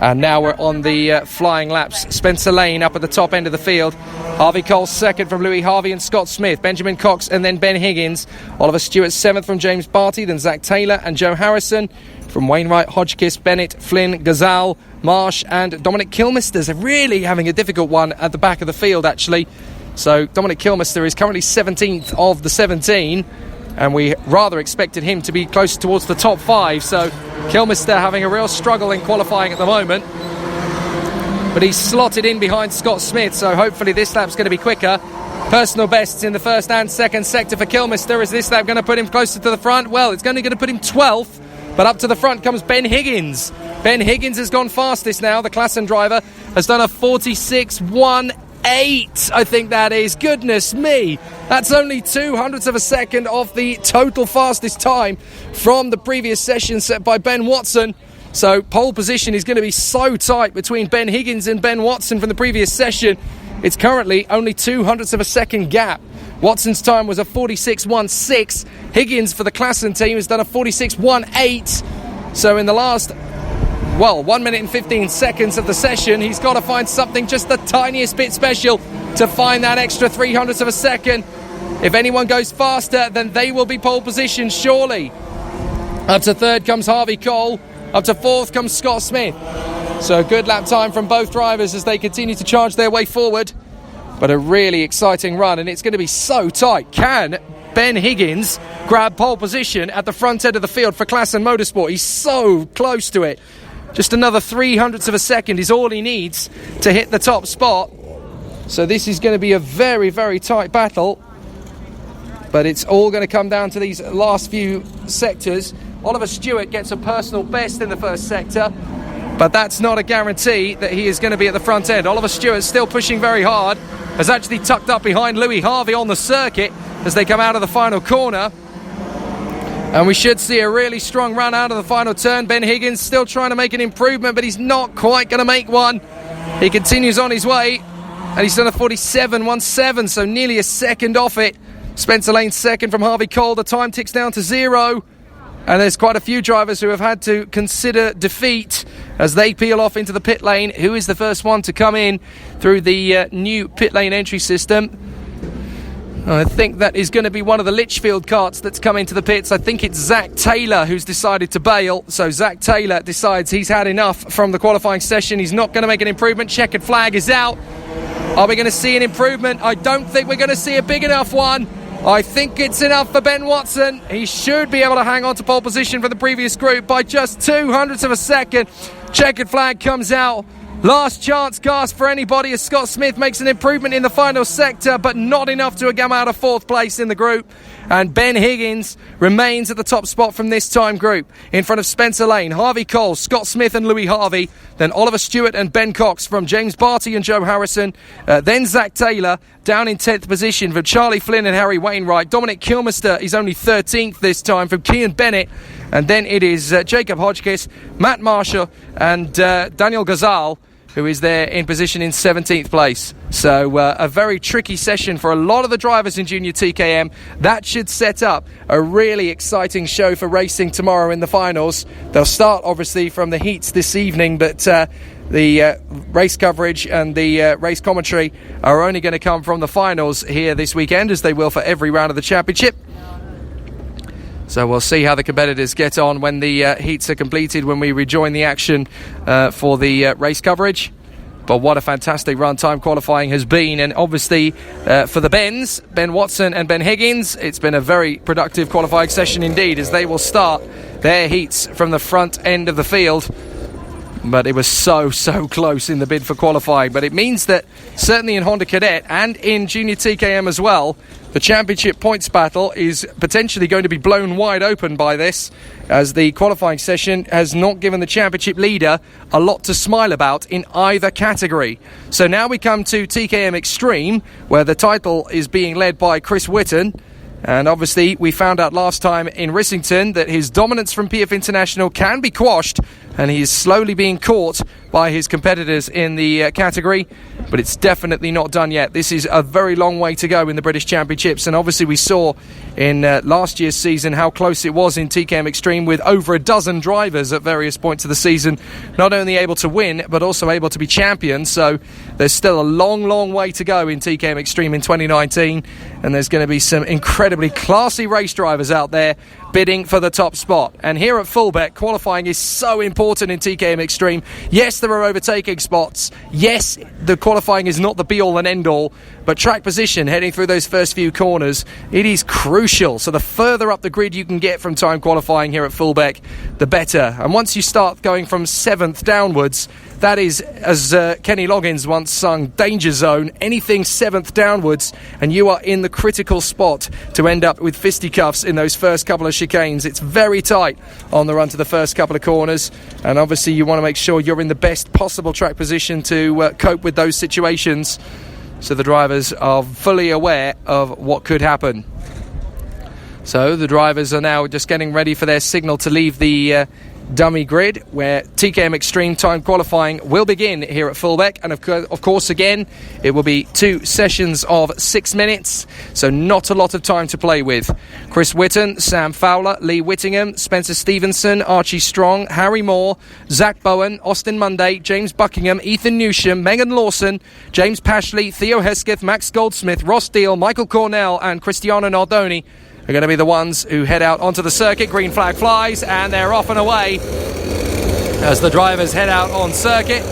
And now we're on the flying laps. Spencer Lane up at the top end of the field. Harvey Cole second from Louis Harvey and Scott Smith. Benjamin Cox and then Ben Higgins. Oliver Stewart 7th from James Barty. Then Zach Taylor and Joe Harrison. From Wainwright, Hodgkiss, Bennett, Flynn, Gazal, Marsh and Dominic Kilmister. They're really having a difficult one at the back of the field, actually. So Dominic Kilmister is currently 17th of the 17. and we rather expected him to be closer towards the top 5. So Kilmister having a real struggle in qualifying at the moment, but he's slotted in behind Scott Smith, so hopefully this lap's going to be quicker. Personal bests in the first and second sector for Kilmister. Is this lap going to put him closer to the front? Well, it's only going to put him 12th, but up to the front comes Ben Higgins. Ben Higgins has gone fastest now. The Klassen driver has done a 46.18, I think that is. Goodness me, that's only 0.02 of a second off the total fastest time from the previous session set by Ben Watson. So pole position is going to be so tight between Ben Higgins and Ben Watson from the previous session. It's currently only 0.02 of a second gap. Watson's time was a 46.16. Higgins for the Klassen team has done a 46.18. So in the last, 1 minute and 15 seconds of the session, he's got to find something just the tiniest bit special to find that extra 0.03 of a second. If anyone goes faster, then they will be pole position, surely. Up to third comes Harvey Cole. Up to fourth comes Scott Smith. So a good lap time from both drivers as they continue to charge their way forward. But a really exciting run, and it's going to be so tight. Can Ben Higgins grab pole position at the front end of the field for Klassen Motorsport? He's so close to it. Just another 0.03 of a second is all he needs to hit the top spot. So this is going to be a very, very tight battle. But it's all going to come down to these last few sectors. Oliver Stewart gets a personal best in the first sector, but that's not a guarantee that he is going to be at the front end. Oliver Stewart still pushing very hard, has actually tucked up behind Louis Harvey on the circuit as they come out of the final corner. And we should see a really strong run out of the final turn. Ben Higgins still trying to make an improvement, but he's not quite going to make one. He continues on his way, and he's done a 47.17, so nearly a second off it. Spencer Lane second from Harvey Cole. The time ticks down to 0. And there's quite a few drivers who have had to consider defeat as they peel off into the pit lane. Who is the first one to come in through the new pit lane entry system? I think that is going to be one of the Litchfield karts that's come into the pits. I think it's Zach Taylor who's decided to bail. So Zach Taylor decides he's had enough from the qualifying session. He's not going to make an improvement. Checkered flag is out. Are we going to see an improvement? I don't think we're going to see a big enough one. I think it's enough for Ben Watson. He should be able to hang on to pole position for the previous group by just 0.02 of a second. Checkered flag comes out. Last chance gasp for anybody as Scott Smith makes an improvement in the final sector, but not enough to come out of fourth place in the group. And Ben Higgins remains at the top spot from this time group, in front of Spencer Lane, Harvey Cole, Scott Smith and Louis Harvey, then Oliver Stewart and Ben Cox from James Barty and Joe Harrison, then Zach Taylor down in 10th position from Charlie Flynn and Harry Wainwright. Dominic Kilmister is only 13th this time from Kian Bennett, and then it is Jacob Hodgkiss, Matt Marshall and Daniel Gazal, who is there in position in 17th place. So a very tricky session for a lot of the drivers in Junior TKM. That should set up a really exciting show for racing tomorrow in the finals. They'll start obviously from the heats this evening, but the race coverage and the race commentary are only going to come from the finals here this weekend, as they will for every round of the championship. So we'll see how the competitors get on when the heats are completed, when we rejoin the action for the race coverage. But what a fantastic run time qualifying has been. And obviously for the Bens, Ben Watson and Ben Higgins, it's been a very productive qualifying session indeed, as they will start their heats from the front end of the field. But it was so close in the bid for qualifying. But it means that certainly in Honda Cadet and in Junior TKM as well, the championship points battle is potentially going to be blown wide open by this, as the qualifying session has not given the championship leader a lot to smile about in either category. So now we come to TKM Extreme, where the title is being led by Chris Whitten. And obviously we found out last time in Rissington that his dominance from PF International can be quashed, and he is slowly being caught by his competitors in the category, but it's definitely not done yet. This is a very long way to go in the British Championships, and obviously we saw in last year's season how close it was in TKM Extreme, with over a dozen drivers at various points of the season not only able to win but also able to be champions. So there's still a long way to go in TKM Extreme in 2019, and there's going to be some incredibly classy race drivers out there bidding for the top spot. And here at Fulbeck, qualifying is so important in TKM Extreme. Yes, there are overtaking spots. Yes, the qualifying is not the be-all and end-all, but track position heading through those first few corners, it is crucial. So the further up the grid you can get from time qualifying here at Fulbeck, the better. And once you start going from 7th downwards, that is, as Kenny Loggins once sung, danger zone. Anything 7th downwards, and you are in the critical spot to end up with fisticuffs in those first couple of chicanes. It's very tight on the run to the first couple of corners, and obviously you want to make sure you're in the best possible track position to cope with those situations, so the drivers are fully aware of what could happen. So the drivers are now just getting ready for their signal to leave the dummy grid, where TKM Extreme time qualifying will begin here at Fulbeck. And of course, again, it will be 2 sessions of 6 minutes, so not a lot of time to play with. Chris Whitten, Sam Fowler, Lee Whittingham, Spencer Stevenson, Archie Strong, Harry Moore, Zach Bowen, Austin Monday, James Buckingham, Ethan Newsham, Megan Lawson, James Pashley, Theo Hesketh, Max Goldsmith, Ross Deal, Michael Cornell and Cristiano Nardoni are going to be the ones who head out onto the circuit. Green flag flies, and they're off and away as the drivers head out on circuit.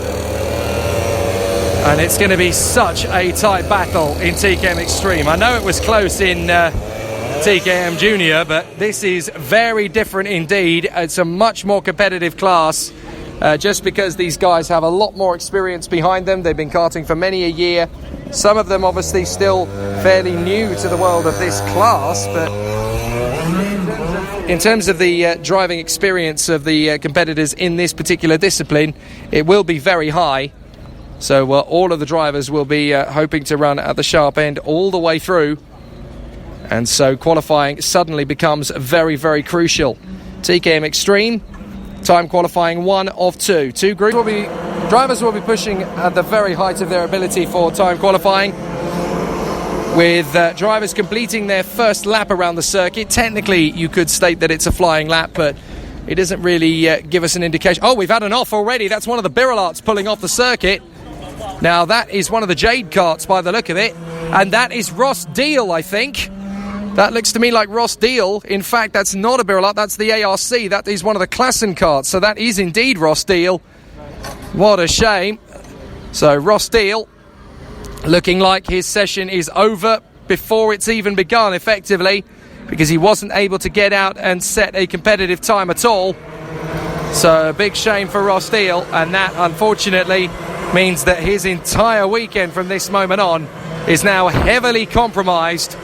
And it's going to be such a tight battle in TKM Extreme. I know it was close in TKM Junior, but this is very different indeed. It's a much more competitive class, just because these guys have a lot more experience behind them. They've been karting for many a year. Some of them obviously still fairly new to the world of this class, but in terms of the driving experience of the competitors in this particular discipline, it will be very high. So all of the drivers will be hoping to run at the sharp end all the way through. And so qualifying suddenly becomes very, very crucial. TKM Extreme, time qualifying 1 of 2. Drivers will be pushing at the very height of their ability for time qualifying, with drivers completing their first lap around the circuit. Technically, you could state that it's a flying lap, but it doesn't really give us an indication. Oh, we've had an off already. That's one of the Birrelarts pulling off the circuit. Now, that is one of the Jade karts by the look of it, and that is Ross Deal, I think. That looks to me like Ross Deal. In fact, that's not a Birrelart, that's the ARC. That is one of the Klassen karts, so that is indeed Ross Deal. What a shame. So Ross Deal looking like his session is over before it's even begun, effectively, because he wasn't able to get out and set a competitive time at all. So a big shame for Ross Deal, and that unfortunately means that his entire weekend from this moment on is now heavily compromised.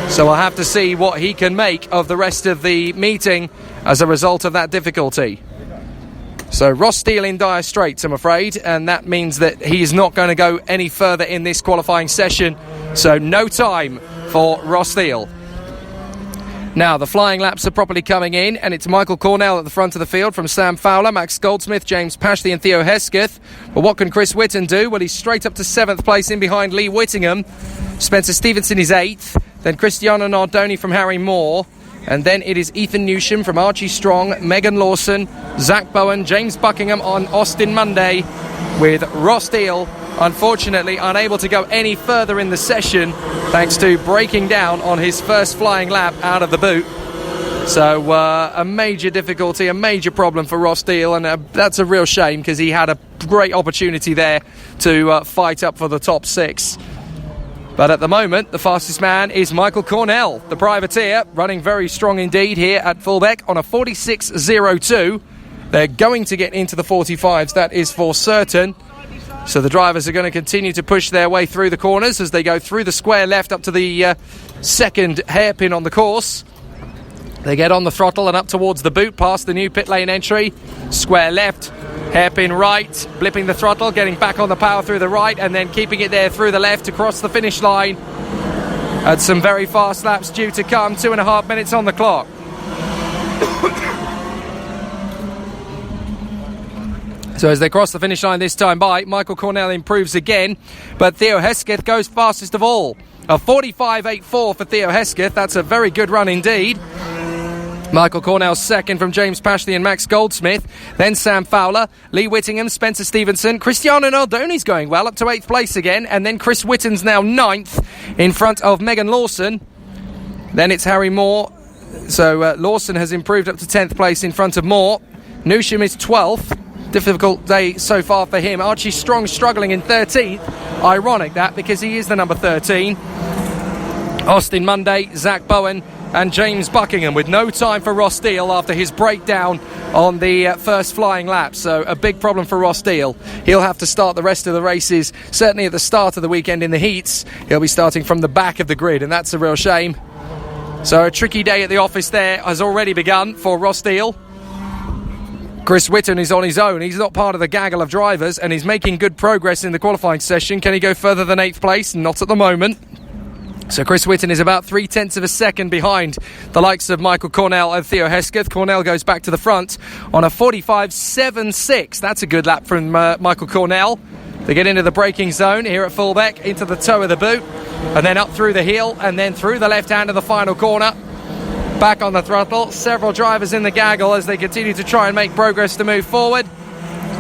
So we'll have to see what he can make of the rest of the meeting as a result of that difficulty. So Ross Steele in dire straits, I'm afraid, and that means that he's not going to go any further in this qualifying session. So no time for Ross Steele. Now the flying laps are properly coming in, and it's Michael Cornell at the front of the field from Sam Fowler, Max Goldsmith, James Pashley and Theo Hesketh. But what can Chris Whitten do? Well, he's straight up to 7th place in behind Lee Whittingham. Spencer Stevenson is 8th. Then Cristiano Nardoni from Harry Moore. And then it is Ethan Newsham from Archie Strong, Megan Lawson, Zach Bowen, James Buckingham on Austin Monday, with Ross Deal unfortunately unable to go any further in the session thanks to breaking down on his first flying lap out of the boot. So a major difficulty, a major problem for Ross Deal, and that's a real shame because he had a great opportunity there to fight up for the top 6. But at the moment, the fastest man is Michael Cornell, the privateer, running very strong indeed here at Fulbeck on a 46.02. They're going to get into the 45s, that is for certain. So the drivers are going to continue to push their way through the corners as they go through the square left up to the second hairpin on the course. They get on the throttle and up towards the boot past the new pit lane entry. Square left, hairpin right, blipping the throttle, getting back on the power through the right, and then keeping it there through the left across the finish line. And some very fast laps due to come, 2.5 minutes on the clock. So as they cross the finish line this time by, Michael Cornell improves again, but Theo Hesketh goes fastest of all. A 45.84 for Theo Hesketh, that's a very good run indeed. Michael Cornell second from James Pashley and Max Goldsmith. Then Sam Fowler, Lee Whittingham, Spencer Stevenson. Cristiano Nardoni's going well, up to 8th place again. And then Chris Whitten's now 9th in front of Megan Lawson. Then it's Harry Moore, So Lawson has improved up to 10th place in front of Moore. Newsham is 12th. Difficult day so far for him. Archie Strong struggling in 13th. Ironic that, because he is the number 13. Austin Monday, Zach Bowen and James Buckingham with no time for Ross Steele after his breakdown on the first flying lap. So a big problem for Ross Steele. He'll have to start the rest of the races, certainly at the start of the weekend in the heats. He'll be starting from the back of the grid, and that's a real shame. So a tricky day at the office there has already begun for Ross Steele. Chris Whitten is on his own. He's not part of the gaggle of drivers, and he's making good progress in the qualifying session. Can he go further than 8th place? Not at the moment. So Chris Whitten is about 0.3 of a second behind the likes of Michael Cornell and Theo Hesketh. Cornell goes back to the front on a 45.76. That's a good lap from Michael Cornell. They get into the braking zone here at Fulbeck, into the toe of the boot, and then up through the heel, and then through the left hand of the final corner. Back on the throttle. Several drivers in the gaggle as they continue to try and make progress to move forward.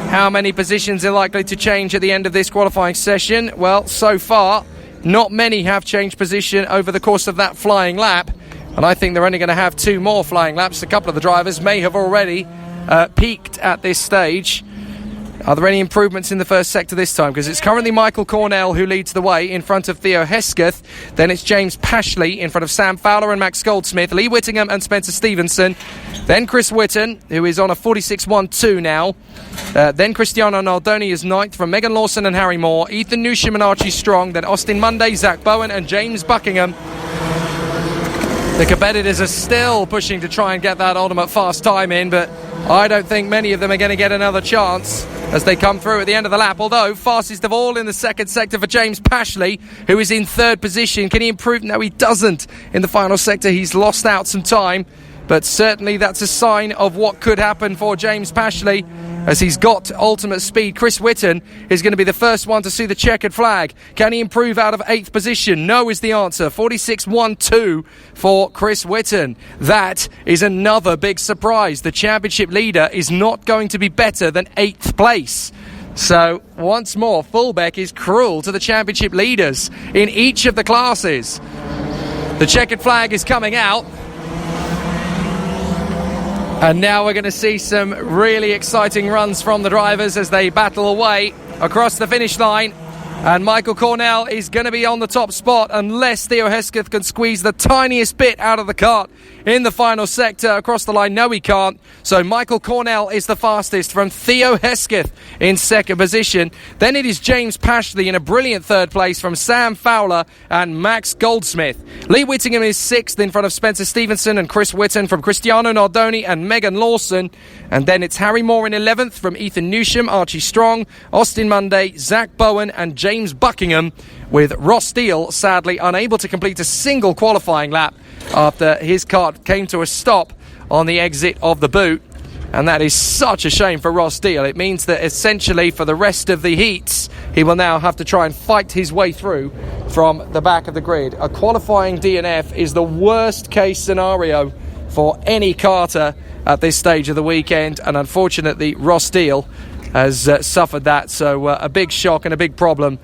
How many positions are likely to change at the end of this qualifying session? Well, so far, not many have changed position over the course of that flying lap, and I think they're only going to have 2 more flying laps. A couple of the drivers may have already peaked at this stage. Are there any improvements in the first sector this time? Because it's currently Michael Cornell who leads the way in front of Theo Hesketh. Then it's James Pashley in front of Sam Fowler and Max Goldsmith, Lee Whittingham and Spencer Stevenson. Then Chris Whitten, who is on a 46.12 now. Then Cristiano Naldoni is 9th from Megan Lawson and Harry Moore. Ethan Newsham and Archie Strong. Then Austin Monday, Zach Bowen and James Buckingham. The competitors are still pushing to try and get that ultimate fast time in, but I don't think many of them are going to get another chance as they come through at the end of the lap. Although, fastest of all in the second sector for James Pashley, who is in 3rd position. Can he improve? No, he doesn't. In the final sector, he's lost out some time, but certainly that's a sign of what could happen for James Pashley as he's got ultimate speed. Chris Whitten is going to be the first one to see the checkered flag. Can he improve out of 8th position? No is the answer. 46.12 for Chris Whitten. That is another big surprise. The championship leader is not going to be better than 8th place. So once more, Fulbeck is cruel to the championship leaders in each of the classes. The checkered flag is coming out. And now we're going to see some really exciting runs from the drivers as they battle away across the finish line. And Michael Cornell is going to be on the top spot unless Theo Hesketh can squeeze the tiniest bit out of the kart in the final sector across the line. No, he can't. So Michael Cornell is the fastest from Theo Hesketh in 2nd position. Then it is James Pashley in a brilliant 3rd place from Sam Fowler and Max Goldsmith. Lee Whittingham is 6th in front of Spencer Stevenson and Chris Whitten from Cristiano Nardoni and Megan Lawson. And then it's Harry Moore in 11th from Ethan Newsham, Archie Strong, Austin Monday, Zach Bowen and James Buckingham, with Ross Steele sadly unable to complete a single qualifying lap after his kart came to a stop on the exit of the boot. And that is such a shame for Ross Steele. It means that essentially for the rest of the heats, he will now have to try and fight his way through from the back of the grid. A qualifying DNF is the worst case scenario for any karter at this stage of the weekend, and unfortunately Ross Steele has suffered that, so a big shock and a big problem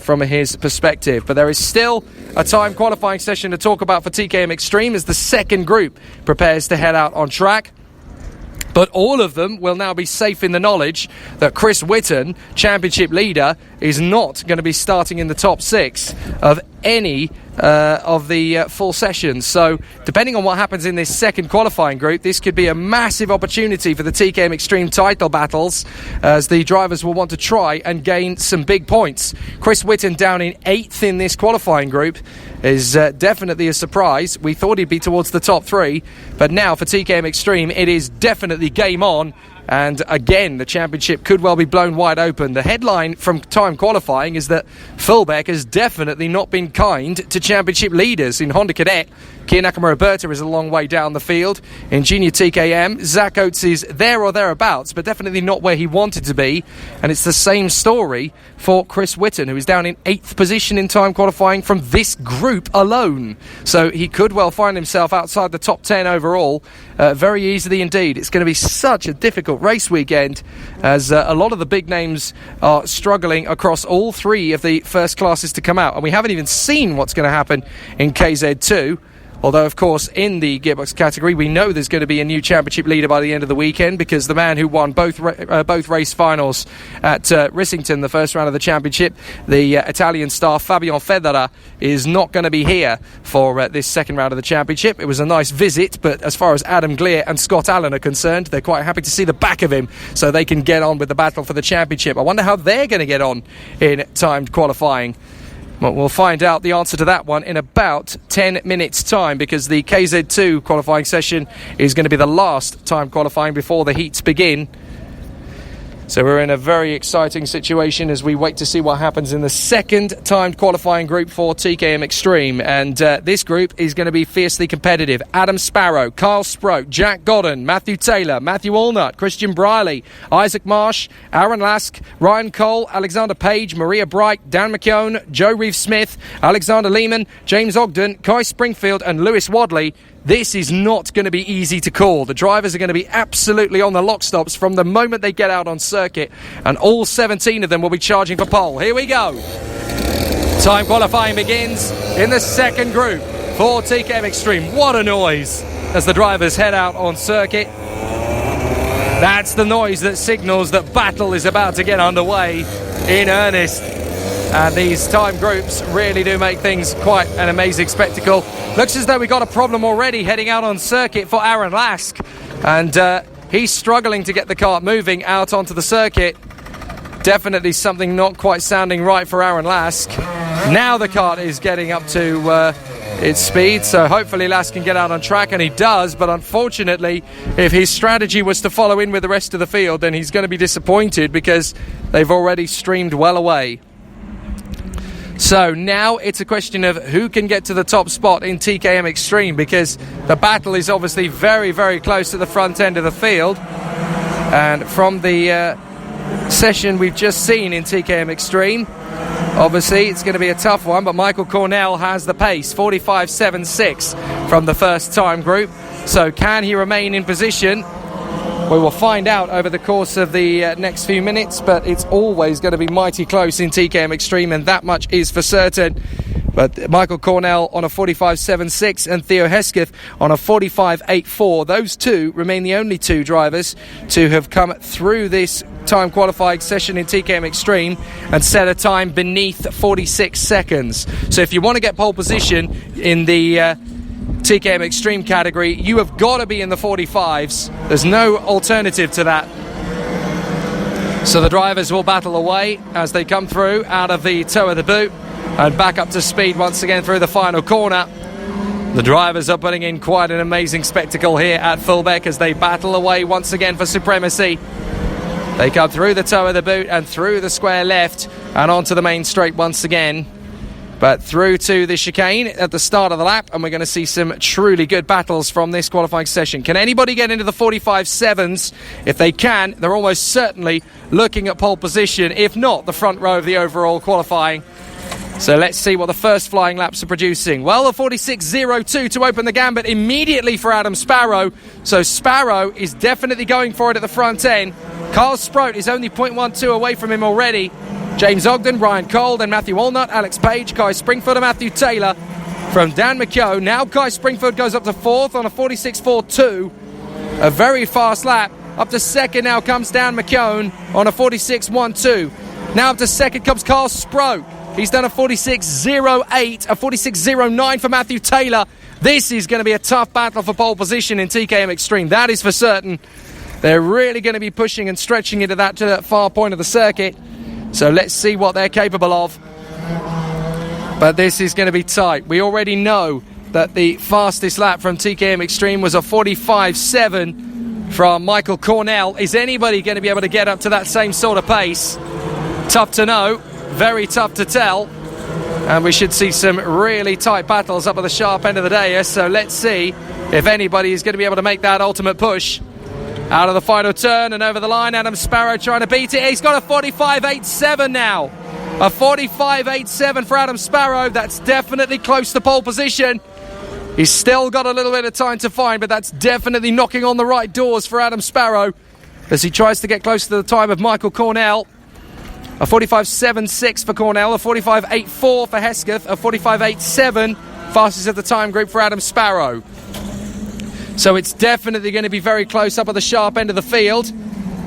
from his perspective. But there is still a time qualifying session to talk about for TKM Extreme as the second group prepares to head out on track. But all of them will now be safe in the knowledge that Chris Whitten, championship leader, is not going to be starting in the top 6 of any of the full sessions. So depending on what happens in this second qualifying group, this could be a massive opportunity for the TKM Extreme title battles, as the drivers will want to try and gain some big points. Chris Whitten down in 8th in this qualifying group is definitely a surprise. We thought he'd be towards the top 3, but now for TKM Extreme it is definitely game on. And again, the championship could well be blown wide open. The headline from time qualifying is that Fulbeck has definitely not been kind to championship leaders. In Honda Cadet, Kia Nakamura-Berta is a long way down the field. In Junior TKM, Zach Oates is there or thereabouts, but definitely not where he wanted to be. And it's the same story for Chris Whitten, who is down in 8th position in time qualifying from this group alone. So he could well find himself outside the top 10 overall very easily indeed. It's going to be such a difficult race weekend as a lot of the big names are struggling across all 3 of the first classes to come out. And we haven't even seen what's going to happen in KZ2. Although, of course, in the gearbox category, we know there's going to be a new championship leader by the end of the weekend, because the man who won both race finals at Rissington, the first round of the championship, the Italian star Fabian Federer, is not going to be here for this second round of the championship. It was a nice visit, but as far as Adam Glear and Scott Allen are concerned, they're quite happy to see the back of him so they can get on with the battle for the championship. I wonder how they're going to get on in timed qualifying. Well, we'll find out the answer to that one in about 10 minutes' time, because the KZ2 qualifying session is going to be the last time qualifying before the heats begin. So we're in a very exciting situation as we wait to see what happens in the second timed qualifying group for TKM Extreme. And this group is going to be fiercely competitive. Adam Sparrow, Carl Sproat, Jack Godden, Matthew Taylor, Matthew Allnut, Christian Briley, Isaac Marsh, Aaron Lask, Ryan Cole, Alexander Page, Maria Bright, Dan McKeown, Joe Reeve-Smith, Alexander Lehman, James Ogden, Kai Springfield and Lewis Wadley. This is not going to be easy to call. The drivers are going to be absolutely on the lock stops from the moment they get out on circuit, and all 17 of them will be charging for pole. Here we go. Time qualifying begins in the second group for TKM Extreme. What a noise as the drivers head out on circuit. That's the noise that signals that battle is about to get underway in earnest. And these time groups really do make things quite an amazing spectacle. Looks as though we got a problem already heading out on circuit for Aaron Lask. And he's struggling to get the kart moving out onto the circuit. Definitely something not quite sounding right for Aaron Lask. Now the kart is getting up to its speed, so hopefully Lask can get out on track, and he does. But unfortunately, if his strategy was to follow in with the rest of the field, then he's going to be disappointed, because they've already streamed well away. So now it's a question of who can get to the top spot in TKM Extreme, because the battle is obviously very, very close to the front end of the field. And from the session we've just seen in TKM Extreme, obviously it's going to be a tough one, but Michael Cornell has the pace, 45.76 from the first time group. So can he remain in position? We will find out over the course of the next few minutes, but it's always going to be mighty close in TKM Extreme, and that much is for certain. But Michael Cornell on a 45.76 and Theo Hesketh on a 45.84. Those two remain the only two drivers to have come through this time qualifying session in TKM Extreme and set a time beneath 46 seconds. So if you want to get pole position in the TKM Extreme category, you have got to be in the 45s. There's no alternative to that. So the drivers will battle away as they come through out of the toe of the boot and back up to speed once again through the final corner. The drivers are putting in quite an amazing spectacle here at Fulbeck as they battle away once again for supremacy. They come through the toe of the boot and through the square left and onto the main straight once again. But through to the chicane at the start of the lap, and we're going to see some truly good battles from this qualifying session. Can anybody get into the 45.7s? If they can, they're almost certainly looking at pole position, if not the front row of the overall qualifying. So let's see what the first flying laps are producing. Well, a 46.02 to open the gambit immediately for Adam Sparrow. So Sparrow is definitely going for it at the front end. Carl Sproat is only 0.12 away from him already. James Ogden, Ryan Cole, then Matthew Allnut, Alex Page, Kai Springfield and Matthew Taylor from Dan McKeown. Now Kai Springfield goes up to fourth on a 46.42. A very fast lap. Up to second now comes Dan McKeown on a 46.12. Now up to second comes Carl Sproat. He's done a 46.08, a 46.09 for Matthew Taylor. This is going to be a tough battle for pole position in TKM Extreme. That is for certain. They're really going to be pushing and stretching into to that far point of the circuit. So let's see what they're capable of. But this is going to be tight. We already know that the fastest lap from TKM Extreme was a 45.7 from Michael Cornell. Is anybody going to be able to get up to that same sort of pace? Tough to know. Very tough to tell. And we should see some really tight battles up at the sharp end of the day. So let's see if anybody is going to be able to make that ultimate push. Out of the final turn and over the line, Adam Sparrow trying to beat it. He's got a 45.87 now. A 45.87 for Adam Sparrow. That's definitely close to pole position. He's still got a little bit of time to find, but that's definitely knocking on the right doors for Adam Sparrow as he tries to get close to the time of Michael Cornell. A 45.76 for Cornell, a 45.84 for Hesketh, a 45.87 Fastest of the time group for Adam Sparrow. So it's definitely going to be very close up at the sharp end of the field.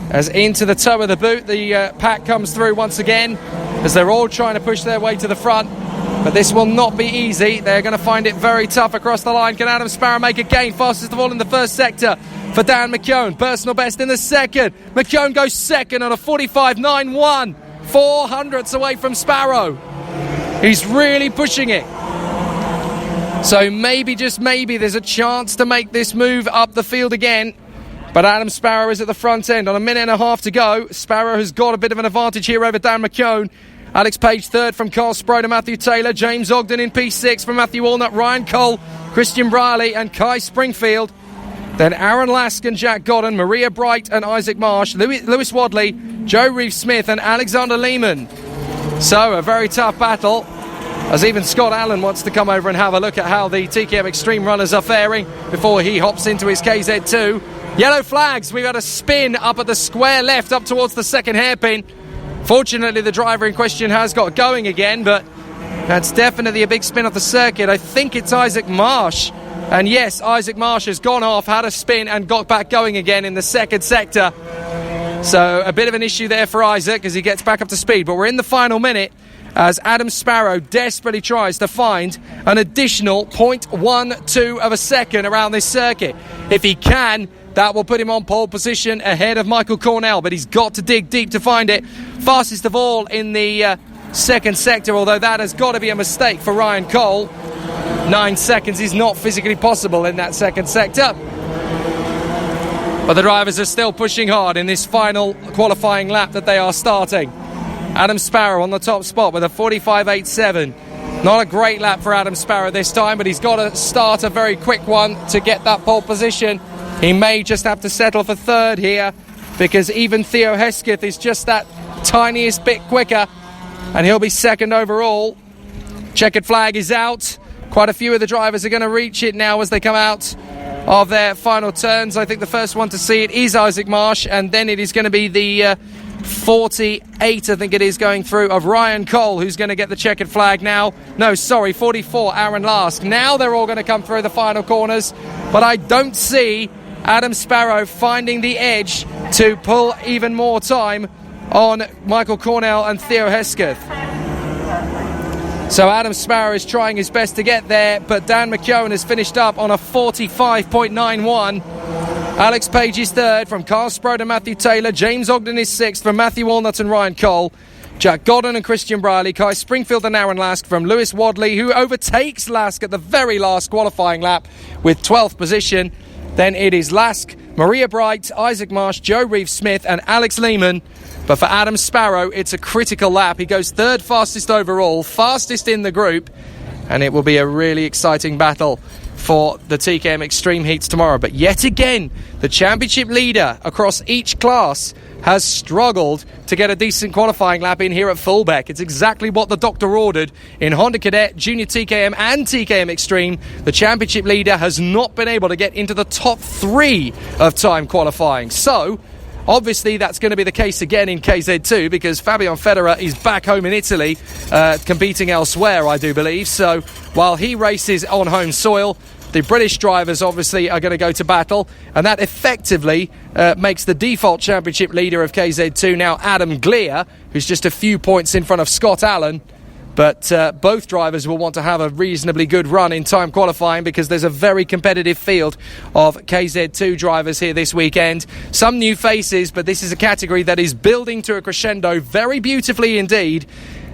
As into the toe of the boot, the pack comes through once again, as they're all trying to push their way to the front. But this will not be easy. They're going to find it very tough across the line. Can Adam Sparrow make a gain? Fastest of all in the first sector for Dan McKeown. Personal best in the second. McKeown goes second on a 45.91. 400ths away from Sparrow. He's really pushing it. So maybe, just maybe, there's a chance to make this move up the field again. But Adam Sparrow is at the front end on a minute and a half to go. Sparrow has got a bit of an advantage here over Dan McKeown. Alex Page third from Carl Sproul to Matthew Taylor. James Ogden in P6 from Matthew Walnut. Ryan Cole, Christian Briley and Kai Springfield. Then Aaron Lask and Jack Godden. Maria Bright and Isaac Marsh. Lewis Wadley, Joe Reeve-Smith and Alexander Lehman. So a very tough battle, as even Scott Allen wants to come over and have a look at how the TKM Extreme runners are faring before he hops into his KZ2. Yellow flags. We've got a spin up at the square left up towards the second hairpin. Fortunately, the driver in question has got going again, but that's definitely a big spin off the circuit. I think it's Isaac Marsh. And yes, Isaac Marsh has gone off, had a spin and got back going again in the second sector. So a bit of an issue there for Isaac as he gets back up to speed. But we're in the final minute as Adam Sparrow desperately tries to find an additional 0.12 of a second around this circuit. If he can, that will put him on pole position ahead of Michael Cornell, but he's got to dig deep to find it. Fastest of all in the second sector, although that has got to be a mistake for Ryan Cole. 9 seconds is not physically possible in that second sector. But the drivers are still pushing hard in this final qualifying lap that they are starting. Adam Sparrow on the top spot with a 45.87. Not a great lap for Adam Sparrow this time, but he's got to start a very quick one to get that pole position. He may just have to settle for third here, because even Theo Hesketh is just that tiniest bit quicker, and he'll be second overall. Checkered flag is out. Quite a few of the drivers are going to reach it now as they come out of their final turns. I think the first one to see it is Isaac Marsh, and then it is going to be the 48, I think it is, going through, of Ryan Cole, who's going to get the checkered flag now. No, sorry, 44, Aaron Lask. Now they're all going to come through the final corners, but I don't see Adam Sparrow finding the edge to pull even more time on Michael Cornell and Theo Hesketh. So Adam Sparrow is trying his best to get there, but Dan McKeown has finished up on a 45.91. Alex Page is third from Carl Sproul and Matthew Taylor. James Ogden is sixth from Matthew Walnut and Ryan Cole. Jack Godden and Christian Briley. Kai Springfield and Aaron Lask from Lewis Wadley, who overtakes Lask at the very last qualifying lap with 12th position. Then it is Lask, Maria Bright, Isaac Marsh, Joe Reeve-Smith and Alex Lehman. But for Adam Sparrow, it's a critical lap. He goes third fastest overall, fastest in the group, and it will be a really exciting battle for the TKM Extreme Heats tomorrow. But yet again, the championship leader across each class has struggled to get a decent qualifying lap in here at Fulbeck. It's exactly what the doctor ordered in Honda Cadet, Junior TKM and TKM Extreme. The championship leader has not been able to get into the top 3 of time qualifying. So obviously that's going to be the case again in KZ2, because Fabian Federer is back home in Italy, competing elsewhere, I do believe. So while he races on home soil, the British drivers obviously are going to go to battle, and that effectively makes the default championship leader of KZ2 now Adam Gleer, who's just a few points in front of Scott Allen. But both drivers will want to have a reasonably good run in time qualifying, because there's a very competitive field of KZ2 drivers here this weekend. Some new faces, but this is a category that is building to a crescendo very beautifully indeed.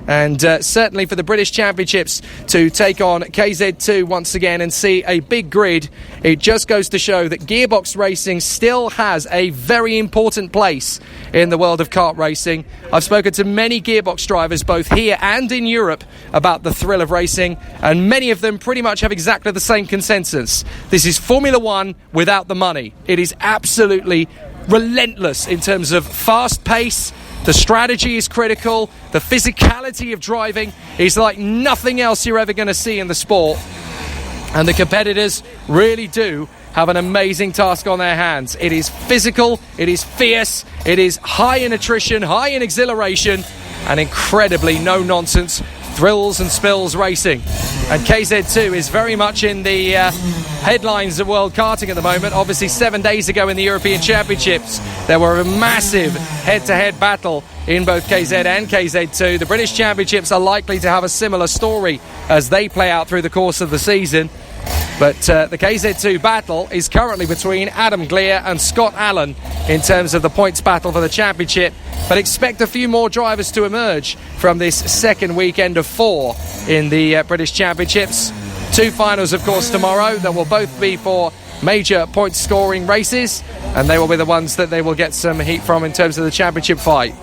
And certainly for the British Championships to take on KZ2 once again and see a big grid, it just goes to show that gearbox racing still has a very important place in the world of kart racing. I've spoken to many gearbox drivers both here and in Europe about the thrill of racing, and many of them pretty much have exactly the same consensus. This is Formula One without the money. It is absolutely relentless in terms of fast pace. The strategy is critical. The physicality of driving is like nothing else you're ever going to see in the sport. And the competitors really do have an amazing task on their hands. It is physical, it is fierce, it is high in attrition, high in exhilaration, and incredibly no-nonsense thrills and spills racing. And KZ2 is very much in the headlines of world karting at the moment. Obviously, 7 days ago in the European Championships, there were a massive head-to-head battle in both KZ and KZ2. The British Championships are likely to have a similar story as they play out through the course of the season. But the KZ2 battle is currently between Adam Gleer and Scott Allen in terms of the points battle for the championship. But expect a few more drivers to emerge from this second weekend of 4 in the British Championships. 2 finals, of course, tomorrow that will both be for major point scoring races, and they will be the ones that they will get some heat from in terms of the championship fight.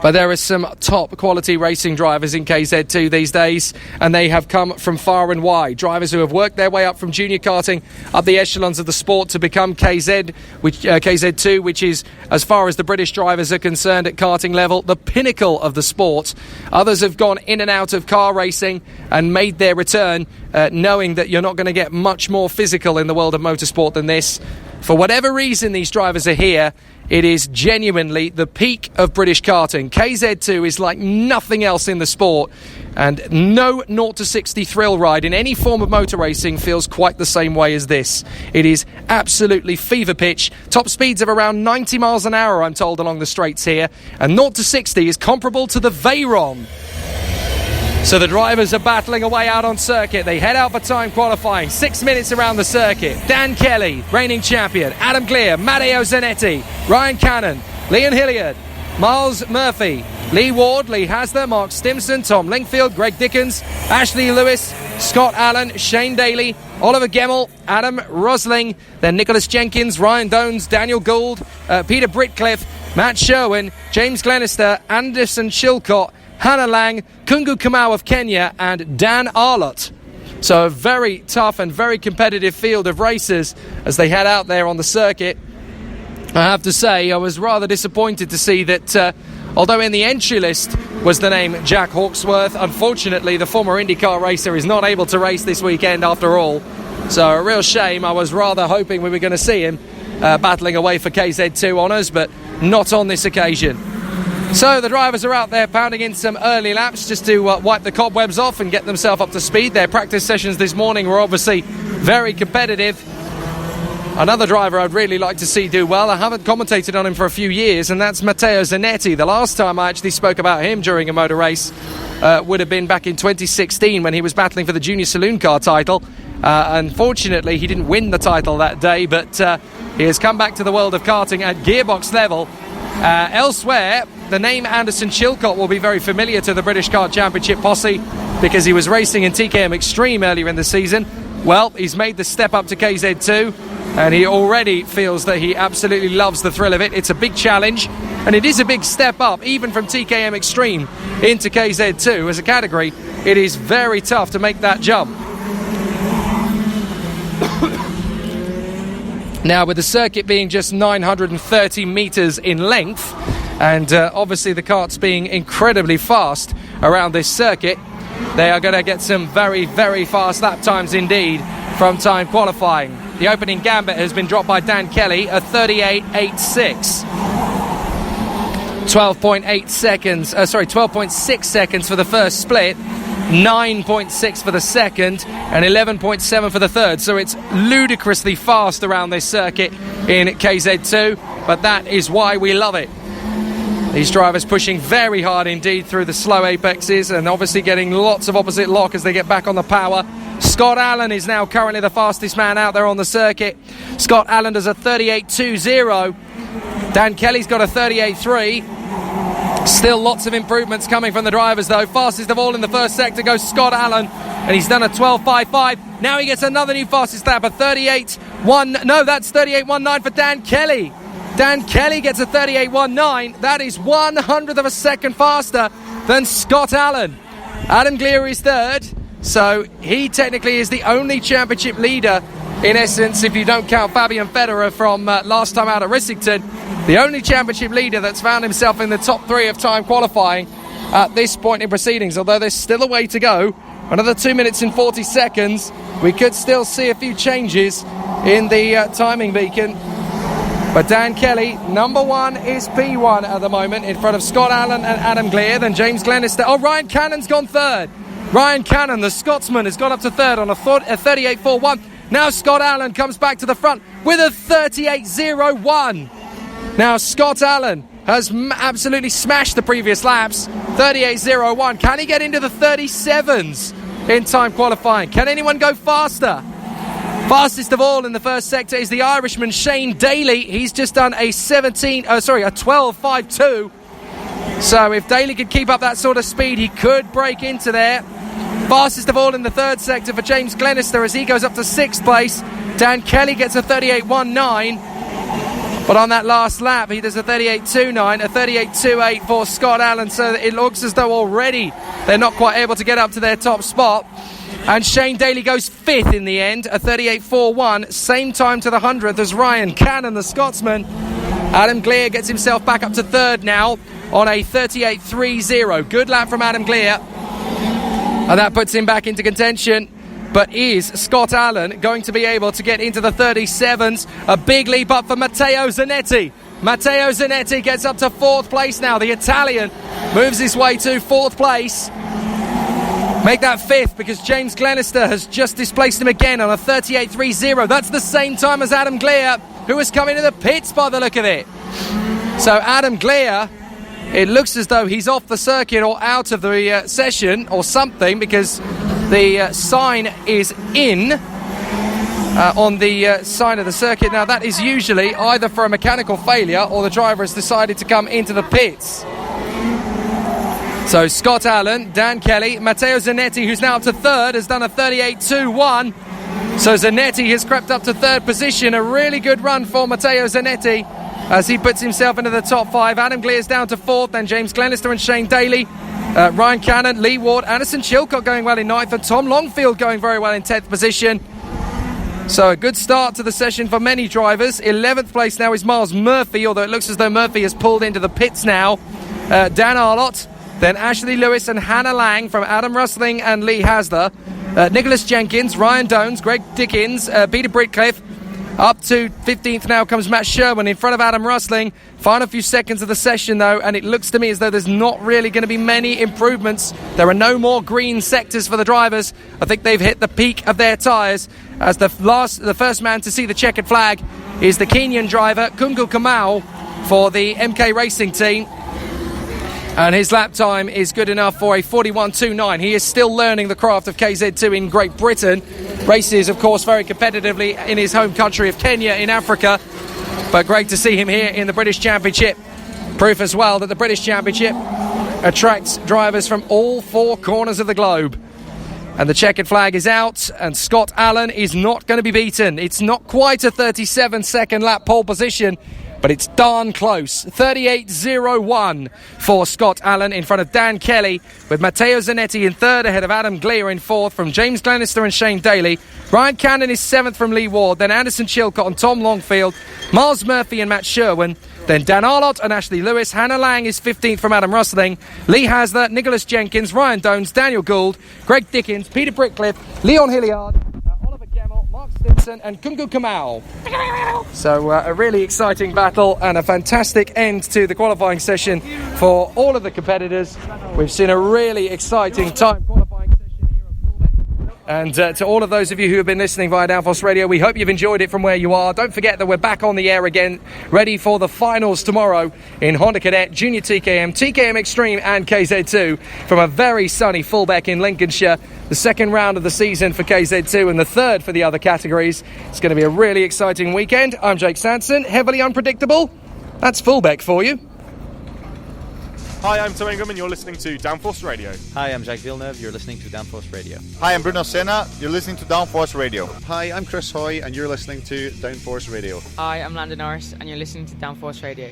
But there are some top quality racing drivers in KZ2 these days, and they have come from far and wide. Drivers who have worked their way up from junior karting up the echelons of the sport to become KZ2, which is, as far as the British drivers are concerned at karting level, the pinnacle of the sport. Others have gone in and out of car racing and made their return, knowing that you're not going to get much more physical in the world of motorsport than this. For whatever reason these drivers are here, it is genuinely the peak of British karting. KZ2 is like nothing else in the sport, and no 0 to 60 thrill ride in any form of motor racing feels quite the same way as this. It is absolutely fever pitch. Top speeds of around 90 miles an hour, I'm told, along the straights here, and 0 to 60 is comparable to the Veyron. So the drivers are battling away out on circuit. They head out for time qualifying. 6 minutes around the circuit. Dan Kelly, reigning champion. Adam Gleer, Matteo Zanetti, Ryan Cannon, Leon Hilliard, Miles Murphy, Lee Ward, Lee Hasler, Mark Stimson, Tom Linkfield, Greg Dickens, Ashley Lewis, Scott Allen, Shane Daly, Oliver Gemmell, Adam Rosling, then Nicholas Jenkins, Ryan Dones, Daniel Gould, Peter Britcliffe, Matt Sherwin, James Glenister, Anderson Chilcott, Hannah Lang, Kungu Kamau of Kenya, and Dan Arlott. So a very tough and very competitive field of racers as they head out there on the circuit. I have to say, I was rather disappointed to see that although in the entry list was the name Jack Hawksworth, unfortunately the former IndyCar racer is not able to race this weekend after all. So a real shame. I was rather hoping we were going to see him battling away for KZ2 honours, but not on this occasion. So the drivers are out there pounding in some early laps just to wipe the cobwebs off and get themselves up to speed. Their practice sessions this morning were obviously very competitive. Another driver I'd really like to see do well, I haven't commentated on him for a few years, and that's Matteo Zanetti. The last time I actually spoke about him during a motor race would have been back in 2016 when he was battling for the Junior Saloon Car title. Unfortunately, he didn't win the title that day, but he has come back to the world of karting at gearbox level. Elsewhere, the name Anderson Chilcott will be very familiar to the British Kart Championship posse because he was racing in TKM Extreme earlier in the season. Well, he's made the step up to KZ2 and he already feels that he absolutely loves the thrill of it. It's a big challenge and it is a big step up even from TKM Extreme into KZ2 as a category. It is very tough to make that jump. Now, with the circuit being just 930 metres in length, and obviously the karts being incredibly fast around this circuit, they are going to get some very, very fast lap times indeed from time qualifying. The opening gambit has been dropped by Dan Kelly at 38.86. 12.6 seconds for the first split, 9.6 for the second, and 11.7 for the third. So it's ludicrously fast around this circuit in KZ2, but that is why we love it. These drivers pushing very hard indeed through the slow apexes and obviously getting lots of opposite lock as they get back on the power. Scott Allen is now currently the fastest man out there on the circuit. Scott Allen does a 38.20. Dan Kelly's got a 38.3. Still lots of improvements coming from the drivers though. Fastest of all in the first sector goes Scott Allen, and he's done a 12.55. Now he gets another new fastest lap, a 38.1. No, that's 38.19 for Dan Kelly. Dan Kelly gets a 38.19. That is 1/100th of a second faster than Scott Allen. Adam Gleer is third, so he technically is the only championship leader in essence, if you don't count Fabian Federer from last time out at Rissington. The only championship leader that's found himself in the top 3 of time qualifying at this point in proceedings, although there's still a way to go. Another 2 minutes and 40 seconds. We could still see a few changes in the timing beacon. But Dan Kelly, number one, is P1 at the moment in front of Scott Allen and Adam Gleer. Then James Glenister. Oh, Ryan Cannon's gone third. Ryan Cannon, the Scotsman, has gone up to third on a 38.41. Now Scott Allen comes back to the front with a 38.01. Now Scott Allen has absolutely smashed the previous laps. 38.01. Can he get into the 37s in time qualifying? Can anyone go faster? Fastest of all in the first sector is the Irishman Shane Daly. He's just done a 12.52. So if Daly could keep up that sort of speed, he could break into there. Fastest of all in the third sector for James Glenister as he goes up to 6th place. Dan Kelly gets a 38.19. But on that last lap, he does a 38.29, a 38.28 for Scott Allen. So it looks as though already they're not quite able to get up to their top spot. And Shane Daly goes 5th in the end, a 38.41. Same time to the 100th as Ryan Cannon, the Scotsman. Adam Gleer gets himself back up to 3rd now on a 38.30. Good lap from Adam Gleer. And that puts him back into contention. But is Scott Allen going to be able to get into the 37s? A big leap up for Matteo Zanetti. Matteo Zanetti gets up to 4th place now. The Italian moves his way to 4th place. Make that 5th because James Glenister has just displaced him again on a 38.30. That's the same time as Adam Gleer, who has come into the pits by the look of it. So Adam Gleer, it looks as though he's off the circuit or out of the session or something, because the sign is in on the side of the circuit. Now that is usually either for a mechanical failure or the driver has decided to come into the pits. So Scott Allen, Dan Kelly, Matteo Zanetti, who's now up to 3rd, has done a 38.21. So Zanetti has crept up to 3rd position. A really good run for Matteo Zanetti as he puts himself into the top 5. Adam Gleer's down to 4th, then James Glenister and Shane Daly. Ryan Cannon, Lee Ward, Anderson Chilcott going well in 9th, and Tom Longfield going very well in 10th position. So a good start to the session for many drivers. 11th place now is Miles Murphy, although it looks as though Murphy has pulled into the pits now. Dan Arlott, then Ashley Lewis and Hannah Lang from Adam Rustling and Lee Hasler. Nicholas Jenkins, Ryan Dones, Greg Dickens, Peter Britcliffe. Up to 15th now comes Matt Sherwin in front of Adam Rustling. Final few seconds of the session though, and it looks to me as though there's not really going to be many improvements. There are no more green sectors for the drivers. I think they've hit the peak of their tyres, as the first man to see the checkered flag is the Kenyan driver Kungu Kamau for the MK Racing team. And his lap time is good enough for a 41.29. He is still learning the craft of KZ2 in Great Britain. Races, of course, very competitively in his home country of Kenya in Africa. But great to see him here in the British Championship. Proof as well that the British Championship attracts drivers from all 4 corners of the globe. And the checkered flag is out, and Scott Allen is not going to be beaten. It's not quite a 37-second lap pole position, but it's darn close. 38.01 for Scott Allen in front of Dan Kelly, with Matteo Zanetti in 3rd ahead of Adam Gleer in 4th from James Glenister and Shane Daly. Ryan Cannon is 7th from Lee Ward, then Anderson Chilcott and Tom Longfield, Miles Murphy and Matt Sherwin, then Dan Arlott and Ashley Lewis. Hannah Lang is 15th from Adam Rustling. Lee Hasler, Nicholas Jenkins, Ryan Dones, Daniel Gould, Greg Dickens, Peter Britcliffe, Leon Hilliard, Oliver Gemmell, Mark Stinson and Kungu Kamau. So a really exciting battle and a fantastic end to the qualifying session for all of the competitors. We've seen a really exciting time qualifying session here at Fulbeck. And to all of those of you who have been listening via Downforce Radio, we hope you've enjoyed it from where you are. Don't forget that we're back on the air again, ready for the finals tomorrow in Honda Cadet, Junior TKM, TKM Extreme and KZ2 from a very sunny Fulbeck in Lincolnshire. The second round of the season for KZ2 and the third for the other categories. It's going to be a really exciting weekend. I'm Jake Sanson, heavily unpredictable. That's Fulbeck for you. Hi, I'm Tom Ingram and you're listening to Downforce Radio. Hi, I'm Jacques Villeneuve. You're listening to Downforce Radio. Hi, I'm Bruno Senna. You're listening to Downforce Radio. Hi, I'm Chris Hoy, and you're listening to Downforce Radio. Hi, I'm Landon Norris, and you're listening to Downforce Radio.